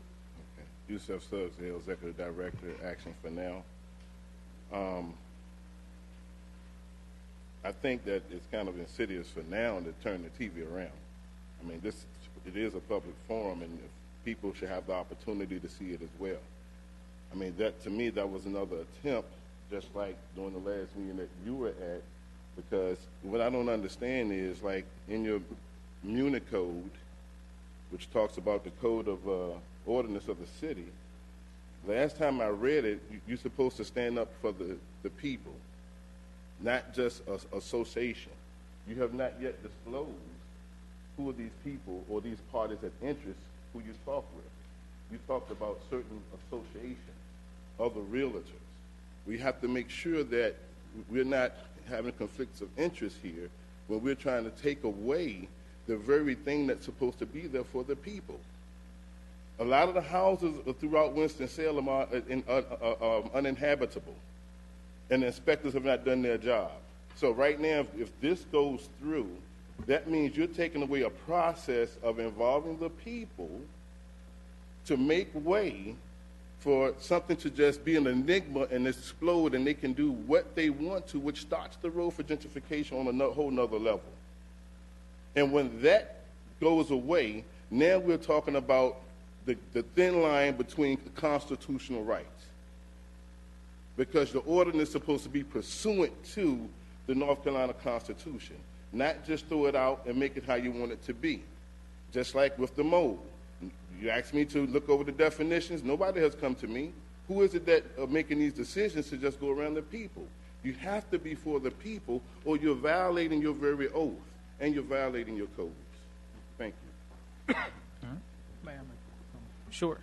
Okay. Yusef Suggs, the Executive Director, Action for Now. I think that it's kind of insidious for now to turn the TV around. I mean, it is a public forum, and people should have the opportunity to see it as well. I mean, to me, that was another attempt, just like during the last meeting that you were at, because what I don't understand is, like, in your Muni Code, which talks about the code of ordinance of the city, last time I read it, you're supposed to stand up for the people, not just an association. You have not yet disclosed who are these people or these parties of interest who you talk with. You talked about certain associations, other realtors. We have to make sure that we're not having conflicts of interest here when we're trying to take away the very thing that's supposed to be there for the people. A lot of the houses throughout Winston-Salem are uninhabitable, and the inspectors have not done their job. So right now, if this goes through, that means you're taking away a process of involving the people to make way for something to just be an enigma and explode, and they can do what they want to, which starts the road for gentrification on a whole nother level. And when that goes away, now we're talking about the thin line between constitutional rights. Because the ordinance is supposed to be pursuant to the North Carolina Constitution, not just throw it out and make it how you want it to be. Just like with the mold. You asked me to look over the definitions. Nobody has come to me. Who is it that are making these decisions to just go around the people? You have to be for the people, or you're violating your very oath, and you're violating your codes. Thank you. Ma'am. Sure.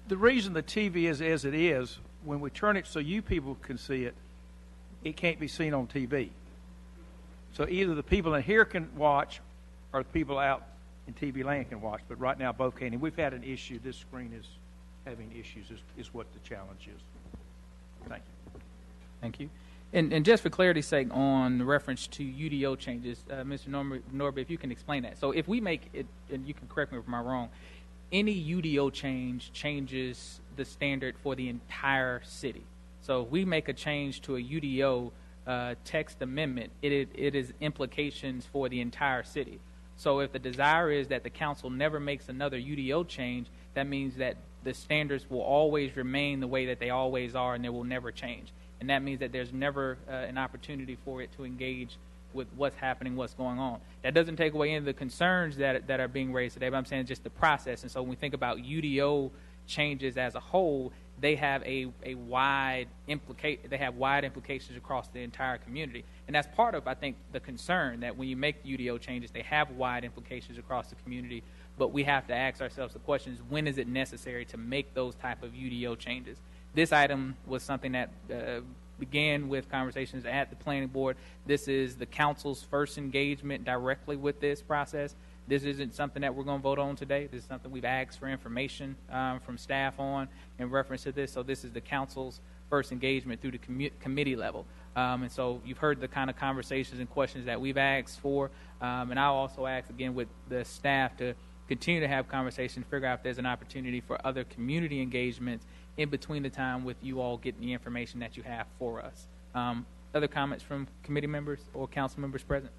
The reason the TV is as it is, when we turn it so you people can see it, it can't be seen on TV. So either the people in here can watch, or the people out in TV land can watch. But right now, both can. And we've had an issue. This screen is having issues. Is what the challenge is. Thank you. Thank you. And just for clarity's sake, on reference to UDO changes, Mr. Norby, if you can explain that. So if we make it, and you can correct me if I'm wrong, any UDO change changes the standard for the entire city. So if we make a change to a UDO text amendment, it is implications for the entire city. So if the desire is that the council never makes another UDO change, that means that the standards will always remain the way that they always are, and they will never change. And that means that there's never an opportunity for it to engage with what's happening, what's going on. That doesn't take away any of the concerns that are being raised today, but I'm saying just the process. And so when we think about UDO changes as a whole, they have wide implications across the entire community. And that's part of, I think, the concern, that when you make UDO changes, they have wide implications across the community. But we have to ask ourselves the questions: when is it necessary to make those type of UDO changes? This item was something that began with conversations at the planning board. This is the council's first engagement directly with this process. This isn't something that we're going to vote on today. This is something we've asked for information from staff on in reference to this. So this is the council's first engagement through the committee level. And so you've heard the kind of conversations and questions that we've asked for. And I'll also ask again with the staff to continue to have conversations, figure out if there's an opportunity for other community engagements in between the time with you all getting the information that you have for us. Other comments from committee members or council members present?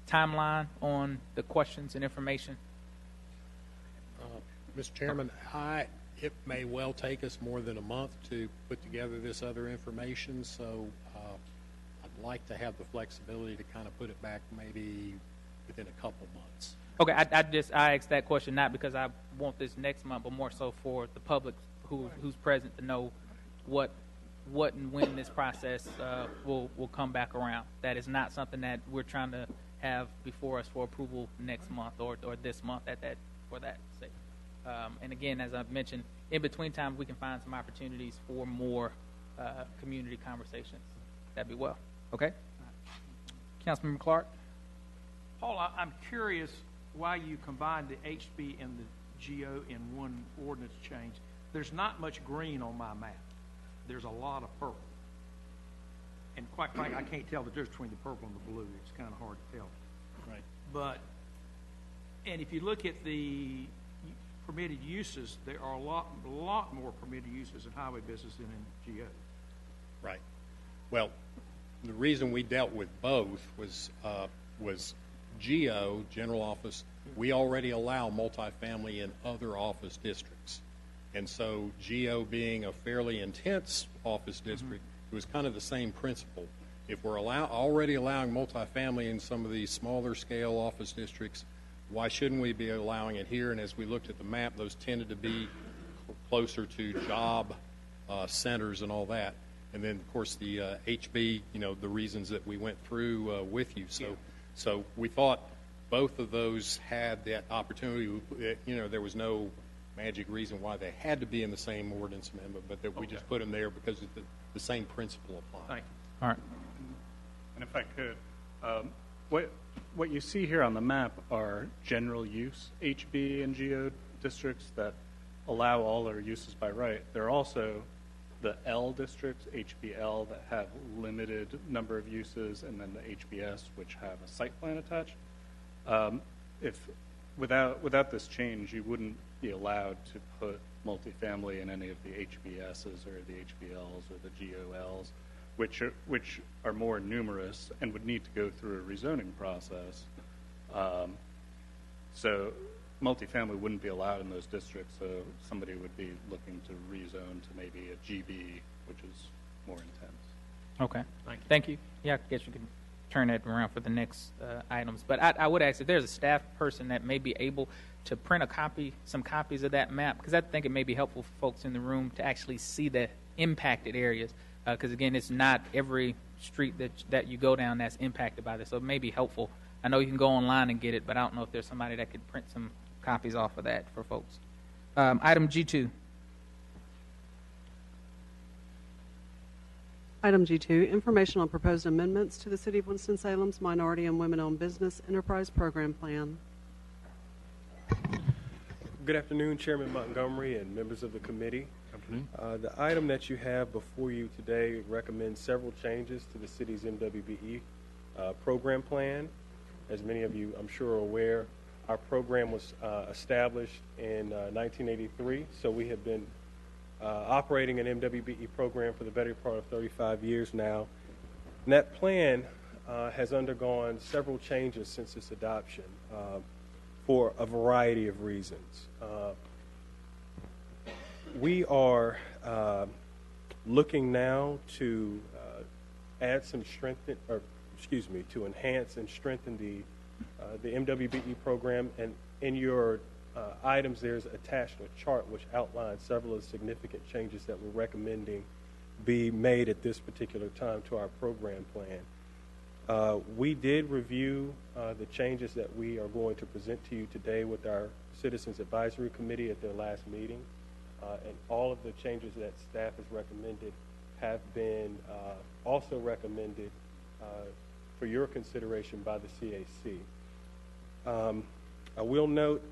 Timeline on the questions and information? Mr. Chairman, it may well take us more than a month to put together this other information, so I'd like to have the flexibility to kind of put it back maybe within a couple months. Okay, I asked that question not because I want this next month, but more so for the public who's present to know what and when this process will come back around. That is not something that we're trying to have before us for approval next month or this month for that sake. And again, as I've mentioned, in between times we can find some opportunities for more community conversations. That'd be well. Okay? Councilmember Clark? Paul, I'm curious why you combined the HB and the GO in one ordinance change. There's not much green on my map. There's a lot of purple. And quite frankly, I can't tell the difference between the purple and the blue. It's kind of hard to tell. Right. But, and if you look at the permitted uses, there are a lot more permitted uses in highway business than in GO. Right. Well, the reason we dealt with both was GO, general office. We already allow multifamily in other office districts. And so GO being a fairly intense office district, it was kind of the same principle. If we're already allowing multifamily in some of these smaller scale office districts, why shouldn't we be allowing it here? And as we looked at the map, those tended to be closer to job centers and all that. And then, of course, the HB, the reasons that we went through with you. So we thought both of those had that opportunity. There was no magic reason why they had to be in the same ordinance amendment, but that we just put them there because the same principle applies. Thank you. All right. And if I could, what you see here on the map are general use HB and GO districts that allow all their uses by right. There are also the L districts, HBL, that have limited number of uses, and then the HBS, which have a site plan attached. If without this change, you wouldn't be allowed to put multifamily in any of the HBSs or the HBLs or the GOLs, which are more numerous and would need to go through a rezoning process. So multifamily wouldn't be allowed in those districts, so somebody would be looking to rezone to maybe a GB, which is more intense. Okay. Thank you. Yeah, I guess you can turn that around for the next items. But I would ask if there's a staff person that may be able to print some copies of that map, because I think it may be helpful for folks in the room to actually see the impacted areas. Because again, it's not every street that you go down that's impacted by this, so it may be helpful. I know you can go online and get it, but I don't know if there's somebody that could print some copies off of that for folks. Item G2. Item G2, information on proposed amendments to the City of Winston-Salem's Minority and Women-Owned Business Enterprise Program Plan. Good afternoon, Chairman Montgomery and members of the committee. The item that you have before you today recommends several changes to the city's MWBE program plan. As many of you, I'm sure, are aware, our program was established in 1983, so we have been operating an MWBE program for the better part of 35 years now. And that plan has undergone several changes since its adoption for a variety of reasons. We are looking now to add some to enhance and strengthen the MWBE program. And in your items, there's attached a chart which outlines several of the significant changes that we're recommending be made at this particular time to our program plan. We did review the changes that we are going to present to you today with our Citizens Advisory Committee at their last meeting. And all of the changes that staff has recommended have been also recommended for your consideration by the CAC. I will note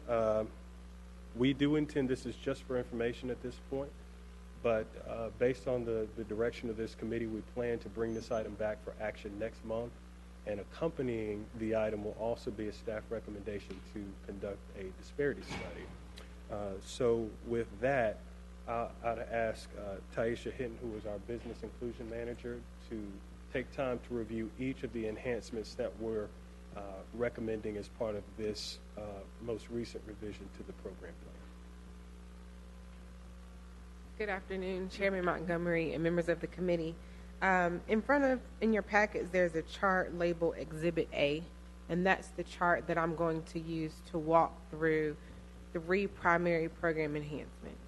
we do intend, this is just for information at this point, but based on the direction of this committee, we plan to bring this item back for action next month, and accompanying the item will also be a staff recommendation to conduct a disparity study. So with that, I'd ask Taisha Hinton, who is our business inclusion manager, to take time to review each of the enhancements that we're recommending as part of this most recent revision to the program plan. Good afternoon, Chairman Montgomery and members of the committee. In your packets, there's a chart labeled Exhibit A, and that's the chart that I'm going to use to walk through 3 primary program enhancements.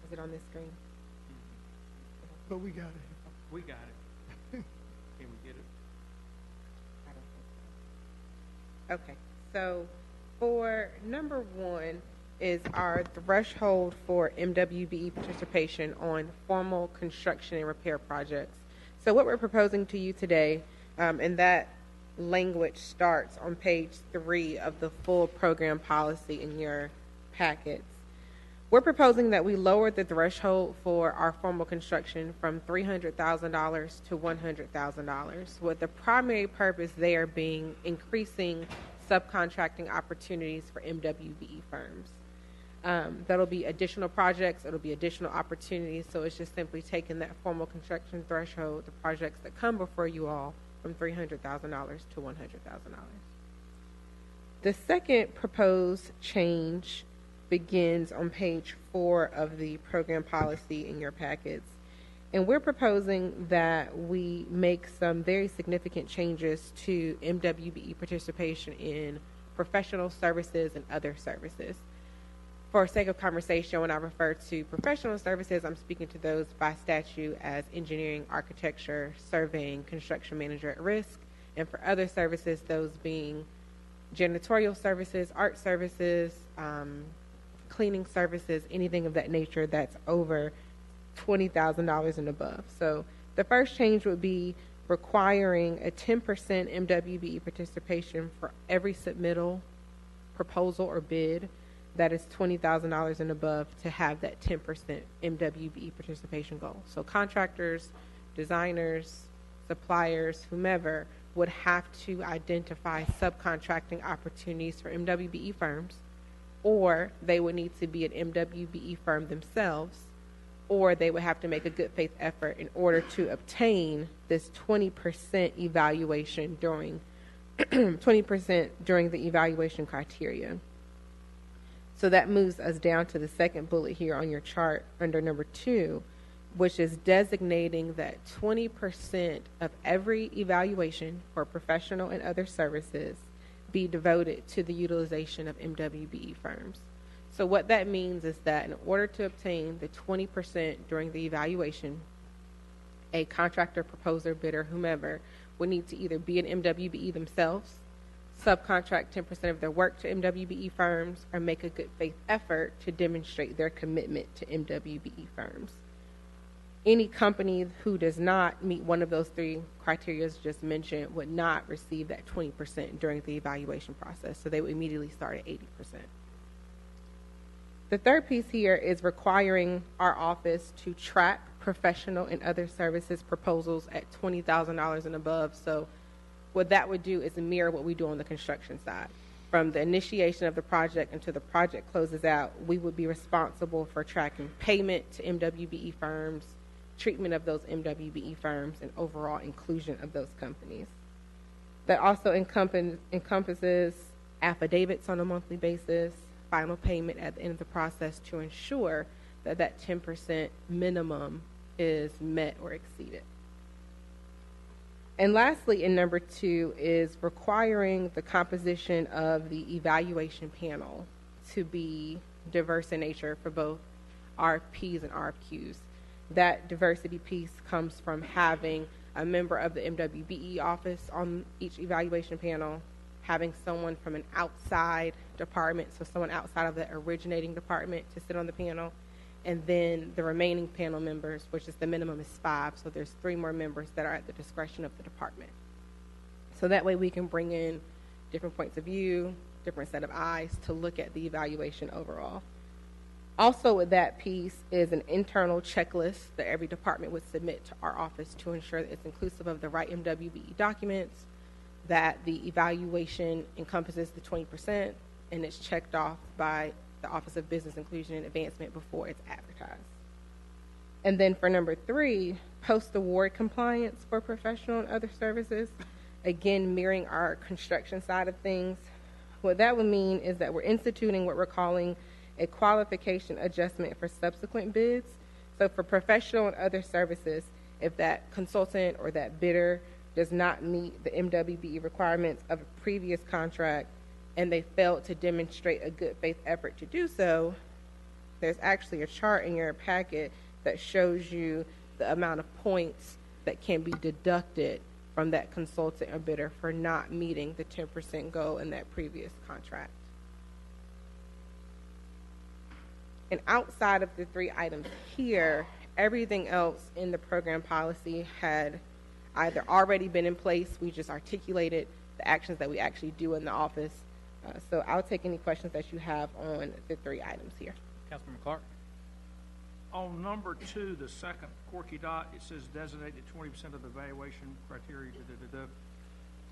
Is it on this screen? But we got it. We got it. Can we get it? Okay, so for number 1 is our threshold for MWBE participation on formal construction and repair projects. So what we're proposing to you today, and that language starts on page 3 of the full program policy in your packets. We're proposing that we lower the threshold for our formal construction from $300,000 to $100,000, with the primary purpose there being increasing subcontracting opportunities for MWBE firms. That'll be additional projects, it'll be additional opportunities, so it's just simply taking that formal construction threshold, the projects that come before you all, from $300,000 to $100,000. The second proposed change begins on page 4 of the program policy in your packets. And we're proposing that we make some very significant changes to MWBE participation in professional services and other services. For sake of conversation, when I refer to professional services, I'm speaking to those by statute as engineering, architecture, surveying, construction manager at risk, and for other services, those being janitorial services, art services, cleaning services, anything of that nature that's over $20,000 and above. So the first change would be requiring a 10% MWBE participation for every submittal, proposal, or bid that is $20,000 and above to have that 10% MWBE participation goal. So contractors, designers, suppliers, whomever would have to identify subcontracting opportunities for MWBE firms, or they would need to be an MWBE firm themselves, or they would have to make a good faith effort in order to obtain this 20% evaluation during 20% during the evaluation criteria. So that moves us down to the second bullet here on your chart under number 2, which is designating that 20% of every evaluation for professional and other services be devoted to the utilization of MWBE firms. So what that means is that in order to obtain the 20% during the evaluation, a contractor, proposer, bidder, whomever, would need to either be an MWBE themselves, subcontract 10% of their work to MWBE firms, or make a good faith effort to demonstrate their commitment to MWBE firms. Any company who does not meet one of those 3 criteria just mentioned would not receive that 20% during the evaluation process, so they would immediately start at 80%. The third piece here is requiring our office to track professional and other services proposals at $20,000 and above. So what that would do is mirror what we do on the construction side. From the initiation of the project until the project closes out, we would be responsible for tracking payment to MWBE firms, treatment of those MWBE firms, and overall inclusion of those companies. That also encompasses affidavits on a monthly basis, final payment at the end of the process to ensure that that 10% minimum is met or exceeded. And lastly, in number 2 is requiring the composition of the evaluation panel to be diverse in nature for both RFPs and RFQs. That diversity piece comes from having a member of the MWBE office on each evaluation panel, having someone from an outside department, so someone outside of the originating department to sit on the panel, and then the remaining panel members, which is the minimum is 5, so there's 3 more members that are at the discretion of the department. So that way we can bring in different points of view, different set of eyes to look at the evaluation overall. Also with that piece is an internal checklist that every department would submit to our office to ensure that it's inclusive of the right MWBE documents, that the evaluation encompasses the 20%, and it's checked off by the Office of Business Inclusion and Advancement before it's advertised. And then for number 3, post-award compliance for professional and other services, again, mirroring our construction side of things. What that would mean is that we're instituting what we're calling a qualification adjustment for subsequent bids. So for professional and other services, if that consultant or that bidder does not meet the MWBE requirements of a previous contract and they failed to demonstrate a good faith effort to do so, there's actually a chart in your packet that shows you the amount of points that can be deducted from that consultant or bidder for not meeting the 10% goal in that previous contract. And outside of the 3 items here, everything else in the program policy had either already been in place, we just articulated the actions that we actually do in the office. So I'll take any questions that you have on the 3 items here. Councilman Clark. On number 2, the second quirky dot, it says designated 20% of the evaluation criteria.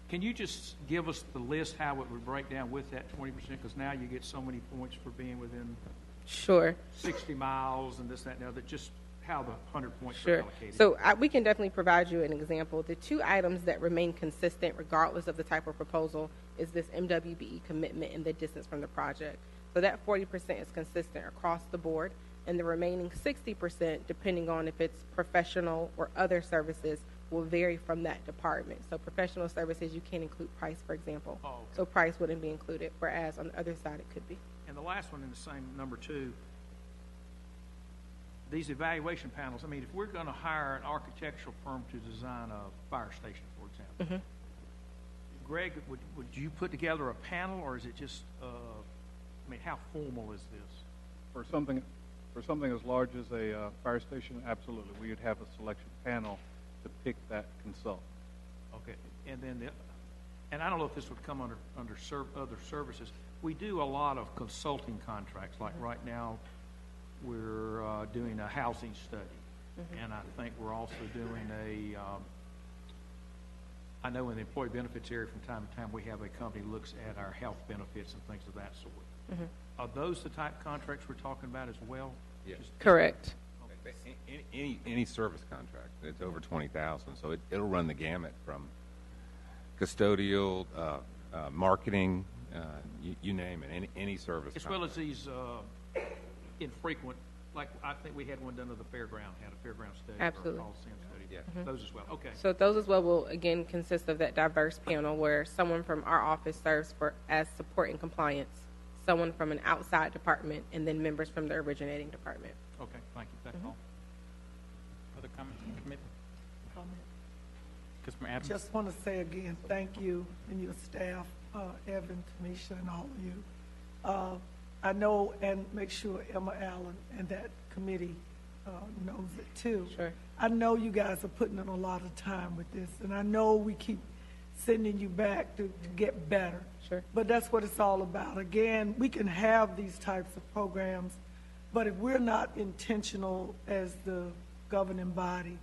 Can you just give us the list how it would break down with that 20%? Because now you get so many points for being within Sure. 60 miles and this, that, and the other. Just how the 100 points are Sure. allocated. So we can definitely provide you an example. The 2 items that remain consistent regardless of the type of proposal is this MWBE commitment and the distance from the project. So that 40% is consistent across the board, and the remaining 60%, depending on if it's professional or other services, will vary from that department. So professional services, you can't include price, for example. Oh, okay. So price wouldn't be included, whereas on the other side it could be. And the last one in the same number 2, these evaluation panels, I mean, if we're going to hire an architectural firm to design a fire station, for example, Greg, would you put together a panel, or is it just, I mean, how formal is this? For something as large as a fire station, absolutely. We would have a selection panel to pick that consultant. Okay. And then, and I don't know if this would come under other services, We do a lot of consulting contracts, like right now, we're doing a housing study. And I think we're also doing I know in the employee benefits area from time to time, we have a company that looks at our health benefits and things of that sort. Are those the type of contracts we're talking about as well? Yes. Correct. Any service contract that's over 20,000, so it'll run the gamut from custodial, marketing, you name it, any service. As well as these infrequent, like I think we had one done at the fairground, had a fairground study. Absolutely. Or a call center study. Yeah. Those as well. Okay. So those as well will again consist of that diverse panel where someone from our office serves as support and compliance, someone from an outside department, and then members from the originating department. Okay, thank you. That's all. Other comments from the committee? Councilman Adams? Just want to say again, thank you and your staff, Evan, Tamisha, and all of you. I know, and make sure Emma Allen and that committee knows it too. Sure. I know you guys are putting in a lot of time with this, and I know we keep sending you back to get better. Sure. But that's what it's all about. Again, we can have these types of programs, but if we're not intentional as the governing body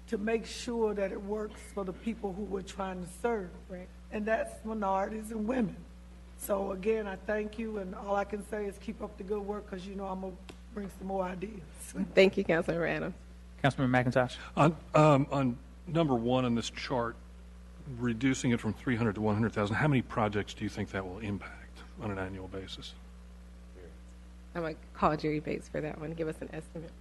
to make sure that it works for the people who we're trying to serve, right, and that's minorities and women. So again, I thank you, and all I can say is keep up the good work, because you know I'm going to bring some more ideas. Thank you, Councilmember Adams. Councilmember McIntosh? On number one on this chart, reducing it from 300 to 100,000, how many projects do you think that will impact on an annual basis? I'm going to call Jerry Bates for that one. Give us an estimate.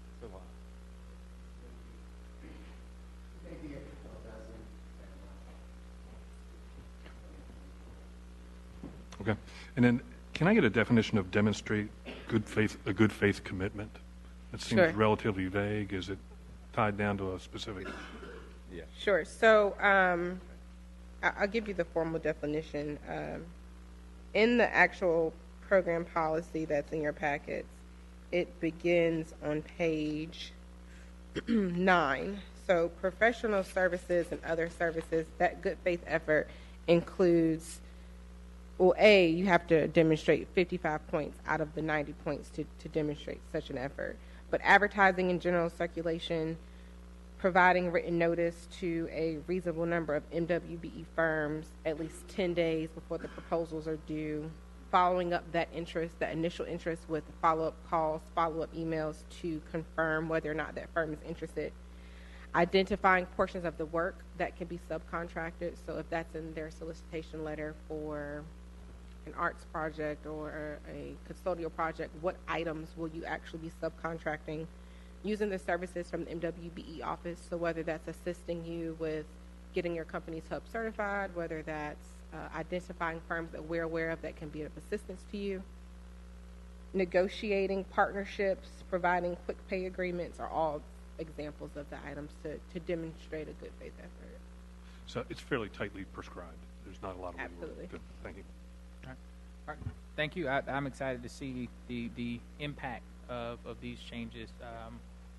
Okay. And then can I get a definition of demonstrate a good faith commitment? It seems Sure. relatively vague. Is it tied down to a specific? Yeah. Sure. So I'll give you the formal definition. In the actual program policy that's in your packets, it begins on page 9. So professional services and other services, that good faith effort includes, well, A, you have to demonstrate 55 points out of the 90 points to demonstrate such an effort. But advertising in general circulation, providing written notice to a reasonable number of MWBE firms at least 10 days before the proposals are due, following up that interest, that initial interest with follow-up calls, follow-up emails to confirm whether or not that firm is interested, identifying portions of the work that can be subcontracted. So if that's in their solicitation letter for an arts project or a custodial project, what items will you actually be subcontracting? Using the services from the MWBE office, so whether that's assisting you with getting your company's hub certified, whether that's identifying firms that we're aware of that can be of assistance to you, negotiating partnerships, providing quick pay agreements are all examples of the items to demonstrate a good faith effort. So it's fairly tightly prescribed. There's not a lot of wiggle room. Absolutely. Good. Thank you. All right. Thank you. I'm excited to see the impact of these changes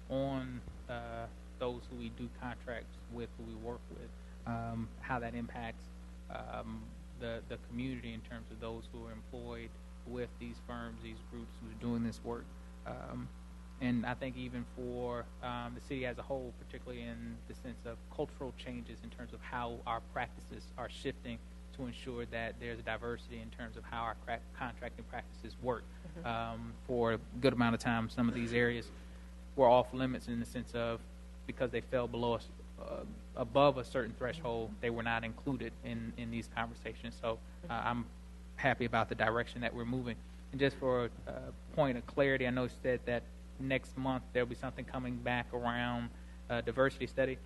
on those who we do contracts with, who we work with, how that impacts the community in terms of those who are employed with these firms, these groups who are doing this work. And I think even for the city as a whole, particularly in the sense of cultural changes in terms of how our practices are shifting to ensure that there's a diversity in terms of how our contracting practices work. For a good amount of time, some of these areas were off limits in the sense of because they fell below us, above a certain threshold, they were not included in these conversations. So I'm happy about the direction that we're moving. And just for a point of clarity, I know you said that next month there'll be something coming back around diversity study.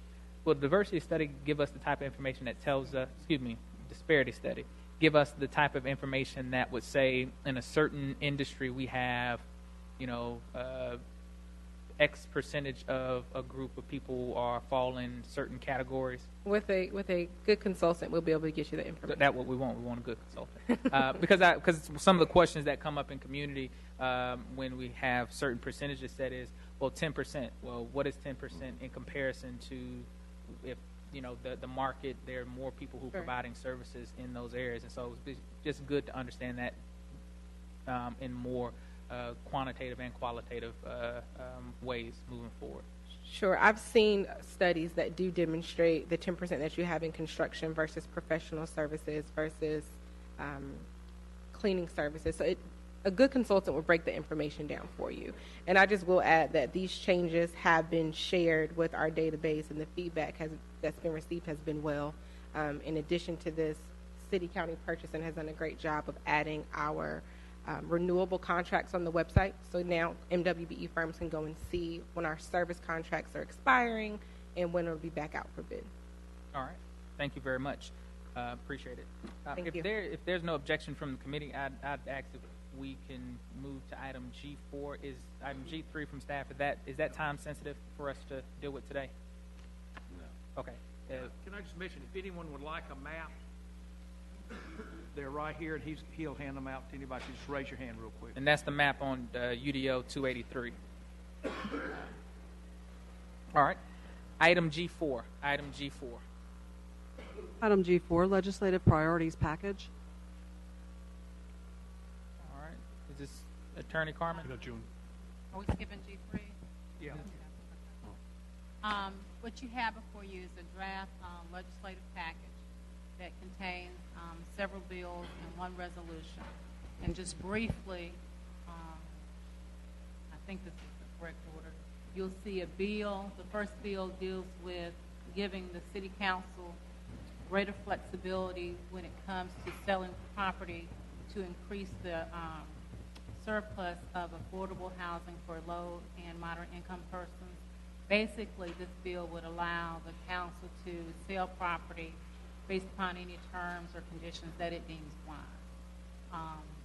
Will diversity study give us the type of information that tells us, disparity study, give us the type of information that would say in a certain industry we have, X percentage of a group of people are fall in certain categories? With a good consultant, we'll be able to get you the information. That's what we want. We want a good consultant. Because some of the questions that come up in community when we have certain percentages set is, well, 10%. Well, what is 10% in comparison to if, the market, there are more people who are providing services in those areas. And so it's just good to understand that in more quantitative and qualitative ways moving forward? Sure. I've seen studies that do demonstrate the 10% that you have in construction versus professional services versus cleaning services. So a good consultant will break the information down for you. And I just will add that these changes have been shared with our database, and the feedback that's been received has been well. In addition to this, City County Purchasing has done a great job of adding our renewable contracts on the website. So now MWBE firms can go and see when our service contracts are expiring and when it'll be back out for bid. All right. Thank you very much. Appreciate it. Thank you. If there's no objection from the committee, I'd ask if we can move to item G4. Is item G3 from staff, is that time sensitive for us to deal with today? No. Okay. Can I just mention, if anyone would like a map, they're right here, and he'll hand them out to anybody. Just raise your hand real quick. And that's the map on UDO 283. All right. Item G4. Item G4. Item G4, legislative priorities package. All right. Is this Attorney Carmen? June. Are we skipping G3? Yeah. What you have before you is a draft legislative package that contains several bills and one resolution. And just briefly, I think this is the correct order. You'll see a bill. The first bill deals with giving the City Council greater flexibility when it comes to selling property to increase the surplus of affordable housing for low and moderate income persons. Basically, this bill would allow the council to sell property based upon any terms or conditions that it deems wise.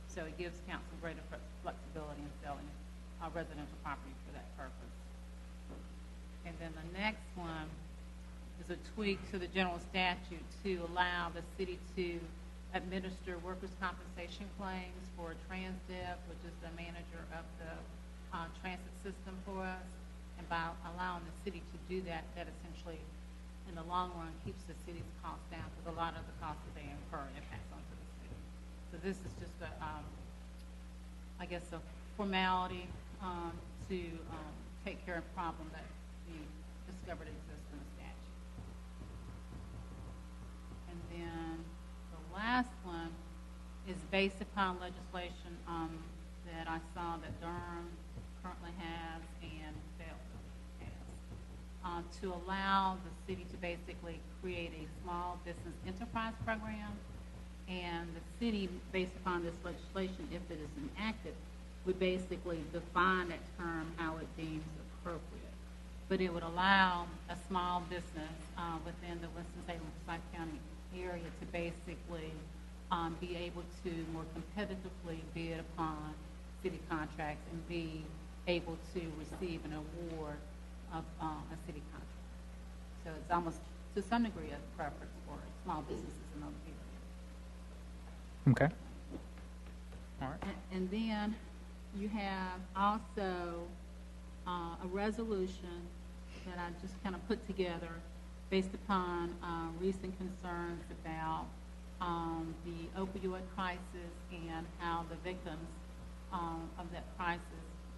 So it gives council greater flexibility in selling residential property for that purpose. And then the next one is a tweak to the general statute to allow the city to administer workers' compensation claims for TransDev, which is the manager of the transit system for us. And by allowing the city to do that, that essentially, in the long run, keeps the city's costs down, because a lot of the costs that they incur impacts onto the city. So this is just I guess, a formality to take care of a problem that we discovered exists in the statute. And then the last one is based upon legislation that I saw that Durham currently has and to allow the city to basically create a small business enterprise program. And the city, based upon this legislation, if it is enacted, would basically define that term how it deems appropriate. But it would allow a small business within the Winston-Salem County area to basically be able to more competitively bid upon city contracts and be able to receive an award of a city contract. So it's almost, to some degree, a preference for small businesses in those areas. Okay. All right. And then you have also a resolution that I just kind of put together based upon recent concerns about the opioid crisis and how the victims of that crisis,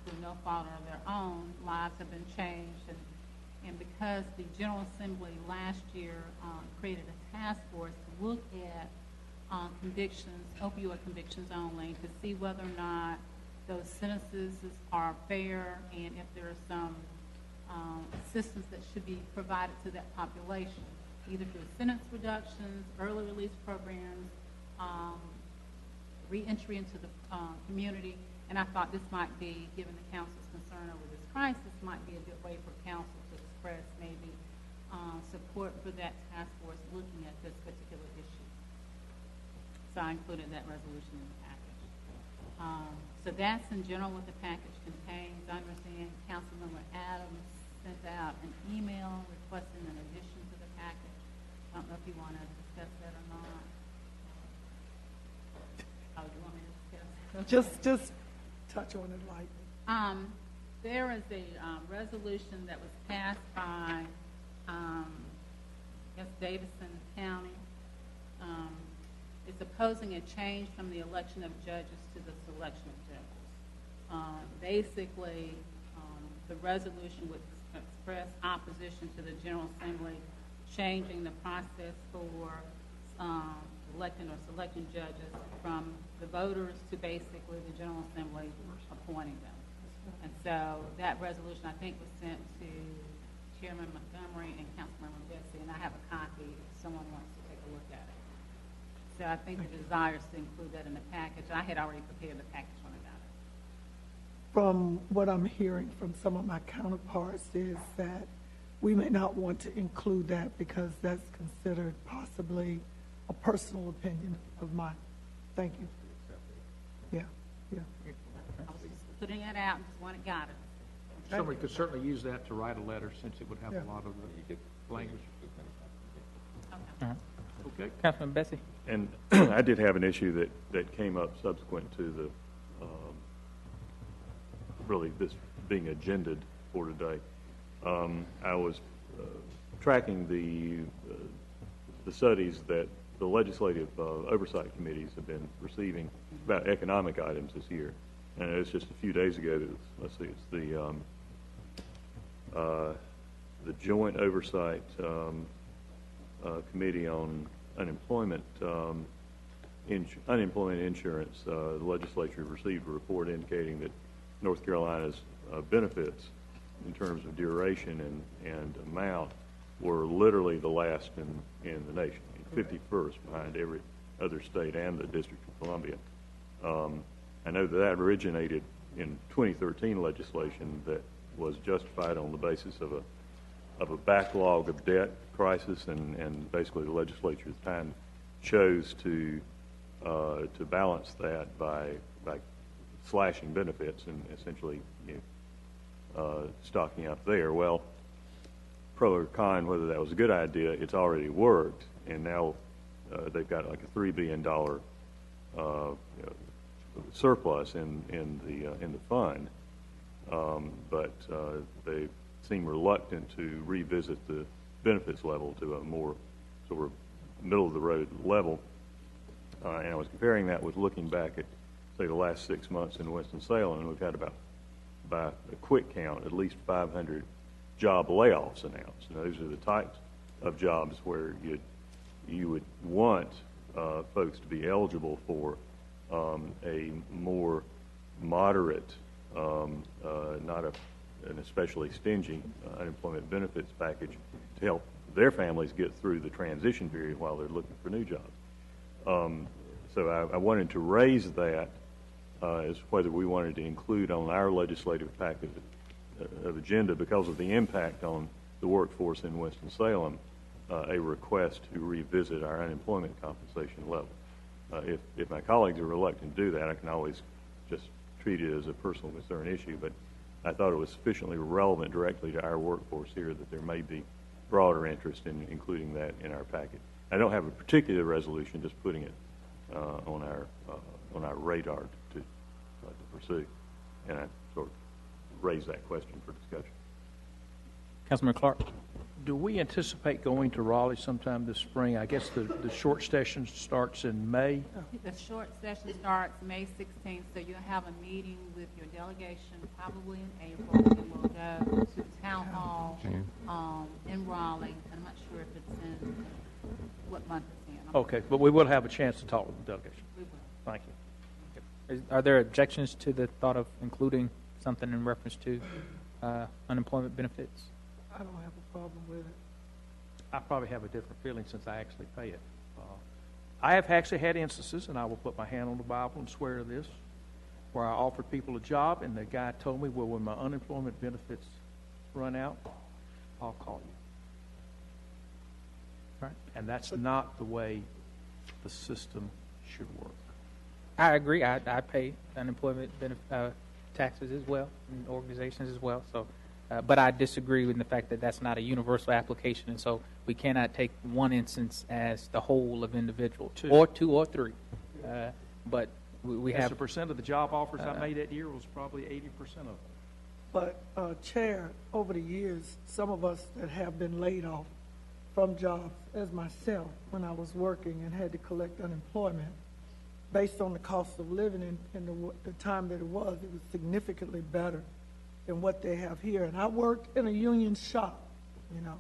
through no fault of their own, lives have been changed. And because the General Assembly last year created a task force to look at convictions, opioid convictions only, to see whether or not those sentences are fair and if there are some assistance that should be provided to that population, either through sentence reductions, early release programs, re-entry into the community. And I thought this might be, given the council's concern over this crisis, might be a good way for council to express maybe support for that task force looking at this particular issue. So I included that resolution in the package. So that's in general what the package contains. I understand Councilmember Adams sent out an email requesting an addition to the package. I don't know if you want to discuss that or not. Oh, do you want me to discuss it? Just touch on it lightly. There is a resolution that was passed by, I guess, Davidson County, It's opposing a change from the election of judges to the selection of judges. Basically, the resolution would express opposition to the General Assembly changing the process for electing or selecting judges from the voters to basically the General Assembly appointing them. And so that resolution, I think, was sent to Chairman Montgomery and Councilmember Bessie, and I have a copy if someone wants to take a look at it. So I think the desire is to include that in the package. I had already prepared the package when I got it. From what I'm hearing from some of my counterparts is that we may not want to include that because that's considered possibly a personal opinion of mine. Thank you. Yeah, yeah. I was just putting it out and just wanted got it. Somebody could certainly use that to write a letter since it would have a lot of the language. Okay. Councilman Bessie? And I did have an issue that came up subsequent to the, really this being agended for today. I was tracking the studies that the legislative oversight committees have been receiving about economic items this year. And it's just a few days ago, let's see, it's the Joint Oversight Committee on Unemployment Unemployment Insurance. The legislature received a report indicating that North Carolina's benefits in terms of duration and amount were literally the last in the nation, 51st behind every other state and the District of Columbia. I know that originated in 2013 legislation that was justified on the basis of a backlog of debt crisis, and basically the legislature at the time chose to balance that by slashing benefits and essentially stocking up there. Well, pro or con whether that was a good idea, it's already worked, and now they've got like a $3 billion surplus in the fund, but they seem reluctant to revisit the benefits level to a more sort of middle of the road level. And I was comparing that with looking back at, say, the last 6 months in Winston-Salem, and we've had about, by a quick count, at least 500 job layoffs announced. And those are the types of jobs where you would want folks to be eligible for a more moderate, not an especially stingy unemployment benefits package to help their families get through the transition period while they're looking for new jobs. So I wanted to raise that as whether we wanted to include on our legislative package of agenda, because of the impact on the workforce in Winston-Salem, a request to revisit our unemployment compensation level. If my colleagues are reluctant to do that, I can always just treat it as a personal concern issue, but I thought it was sufficiently relevant directly to our workforce here that there may be broader interest in including that in our packet. I don't have a particular resolution, just putting it on our radar to pursue, and I sort of raise that question for discussion. Councilman Clark? Do we anticipate going to Raleigh sometime this spring? I guess the short session starts in May. The short session starts May 16th, so you'll have a meeting with your delegation probably in April, and we'll go to the town hall in Raleigh. I'm not sure if it's in what month it's in. Okay, but we will have a chance to talk with the delegation. We will. Thank you. Are there objections to the thought of including something in reference to unemployment benefits? I don't have a problem with it. I probably have a different feeling since I actually pay it. I have actually had instances, and I will put my hand on the Bible and swear to this, where I offered people a job, and the guy told me, well, when my unemployment benefits run out, I'll call you. Right. And that's not the way the system should work. I agree. I pay unemployment taxes as well, and organizations as well. So, but I disagree with the fact that that's not a universal application, and so we cannot take one instance as the whole of individual, or two or three. But we have the percent of the job offers I made that year was probably 80% of them. But Chair, over the years, some of us that have been laid off from jobs as myself when I was working and had to collect unemployment. Based on the cost of living and the time that it was significantly better than what they have here. And I worked in a union shop, you know.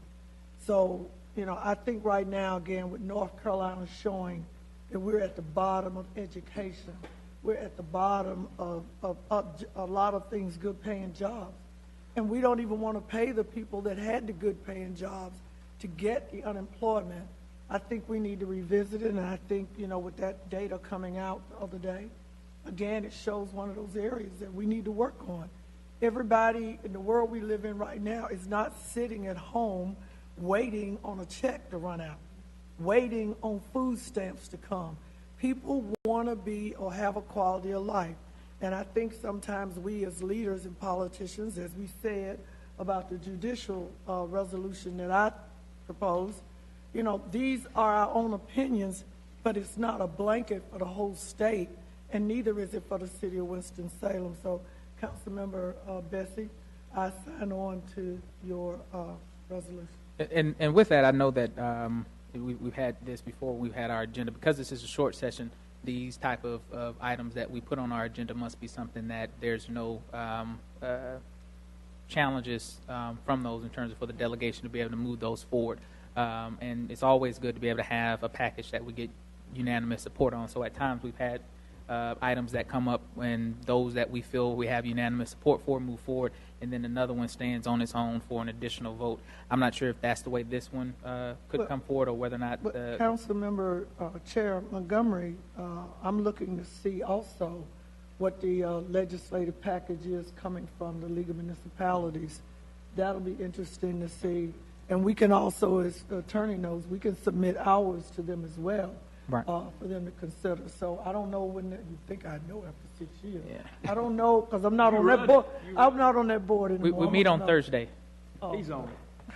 So, you know, I think right now, again, with North Carolina showing that we're at the bottom of education, we're at the bottom of a lot of things, good paying jobs. And we don't even want to pay the people that had the good paying jobs to get the unemployment. I think we need to revisit it, and I think, you know, with that data coming out the other day, again, it shows one of those areas that we need to work on. Everybody in the world we live in right now is not sitting at home waiting on a check to run out, waiting on food stamps to come. People want to be or have a quality of life. And I think sometimes we as leaders and politicians, as we said about the judicial resolution that I proposed, you know, these are our own opinions, but it's not a blanket for the whole state, and neither is it for the city of Winston-Salem. So, Councilmember Bessie, I sign on to your resolution. And with that, I know that we've had this before. We've had our agenda. Because this is a short session, these type of items that we put on our agenda must be something that there's no challenges from those in terms of for the delegation to be able to move those forward. And it's always good to be able to have a package that we get unanimous support on. So at times we've had items that come up when those that we feel we have unanimous support for move forward, and then another one stands on its own for an additional vote. I'm not sure if that's the way this one could come forward, or whether or not. Councilmember Chair Montgomery, I'm looking to see also what the legislative package is coming from the League of Municipalities. That'll be interesting to see. And we can also, as the attorney knows, we can submit ours to them as well, right, for them to consider. So I don't know when you think I know after 6 years. Yeah. I don't know, because I'm not on that board. I'm not on that board anymore. We meet on Thursday. Oh. He's on it.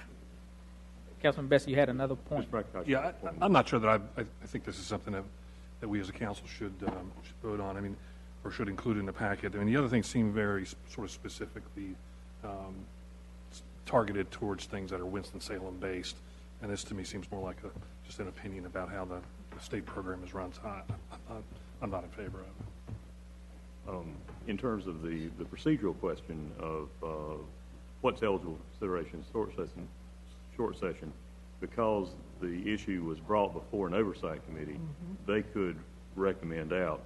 Councilman Bessie, you had another point. Yeah, I'm not sure that I think this is something that we as a council should vote on. I mean, or should include in the packet. I mean, the other things seem very sort of specifically targeted towards things that are Winston-Salem based, and this to me seems more like just an opinion about how the state program is run. So I'm not in favor of it. In terms of the procedural question of what's eligible for consideration in short session, because the issue was brought before an oversight committee, they could recommend out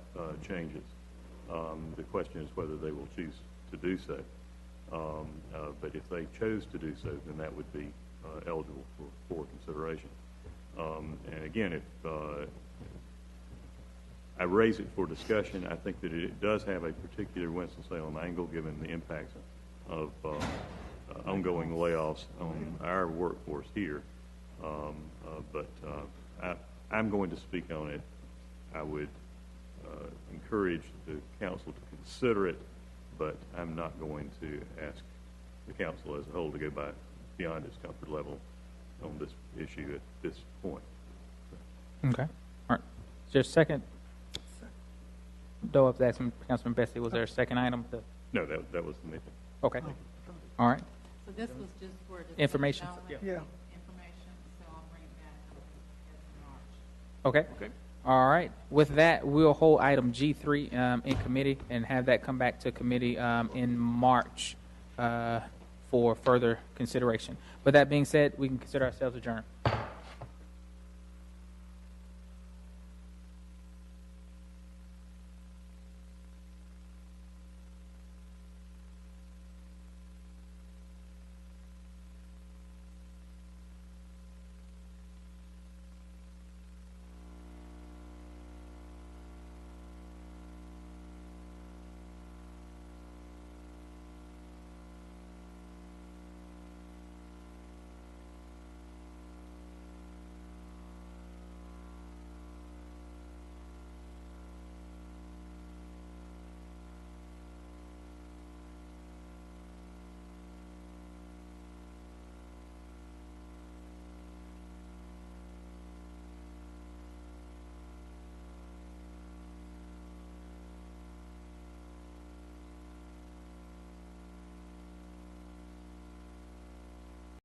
changes. The question is whether they will choose to do so. But if they chose to do so, then that would be eligible for consideration. And again, if I raise it for discussion, I think that it does have a particular Winston-Salem angle, given the impacts of ongoing layoffs on our workforce here. But I'm going to speak on it. I would encourage the council to consider it, but I'm not going to ask the council as a whole to go beyond its comfort level on this issue at this point. Okay. All right. Is there a second? Though I was asking Councilman Bessie, was there a second item? No, that was the meeting. Okay. All right. So this was just for the information. Yeah. Information, so I'll bring it back in March. Okay. All right. With that, we'll hold item G3 in committee and have that come back to committee in March for further consideration. With that being said, we can consider ourselves adjourned.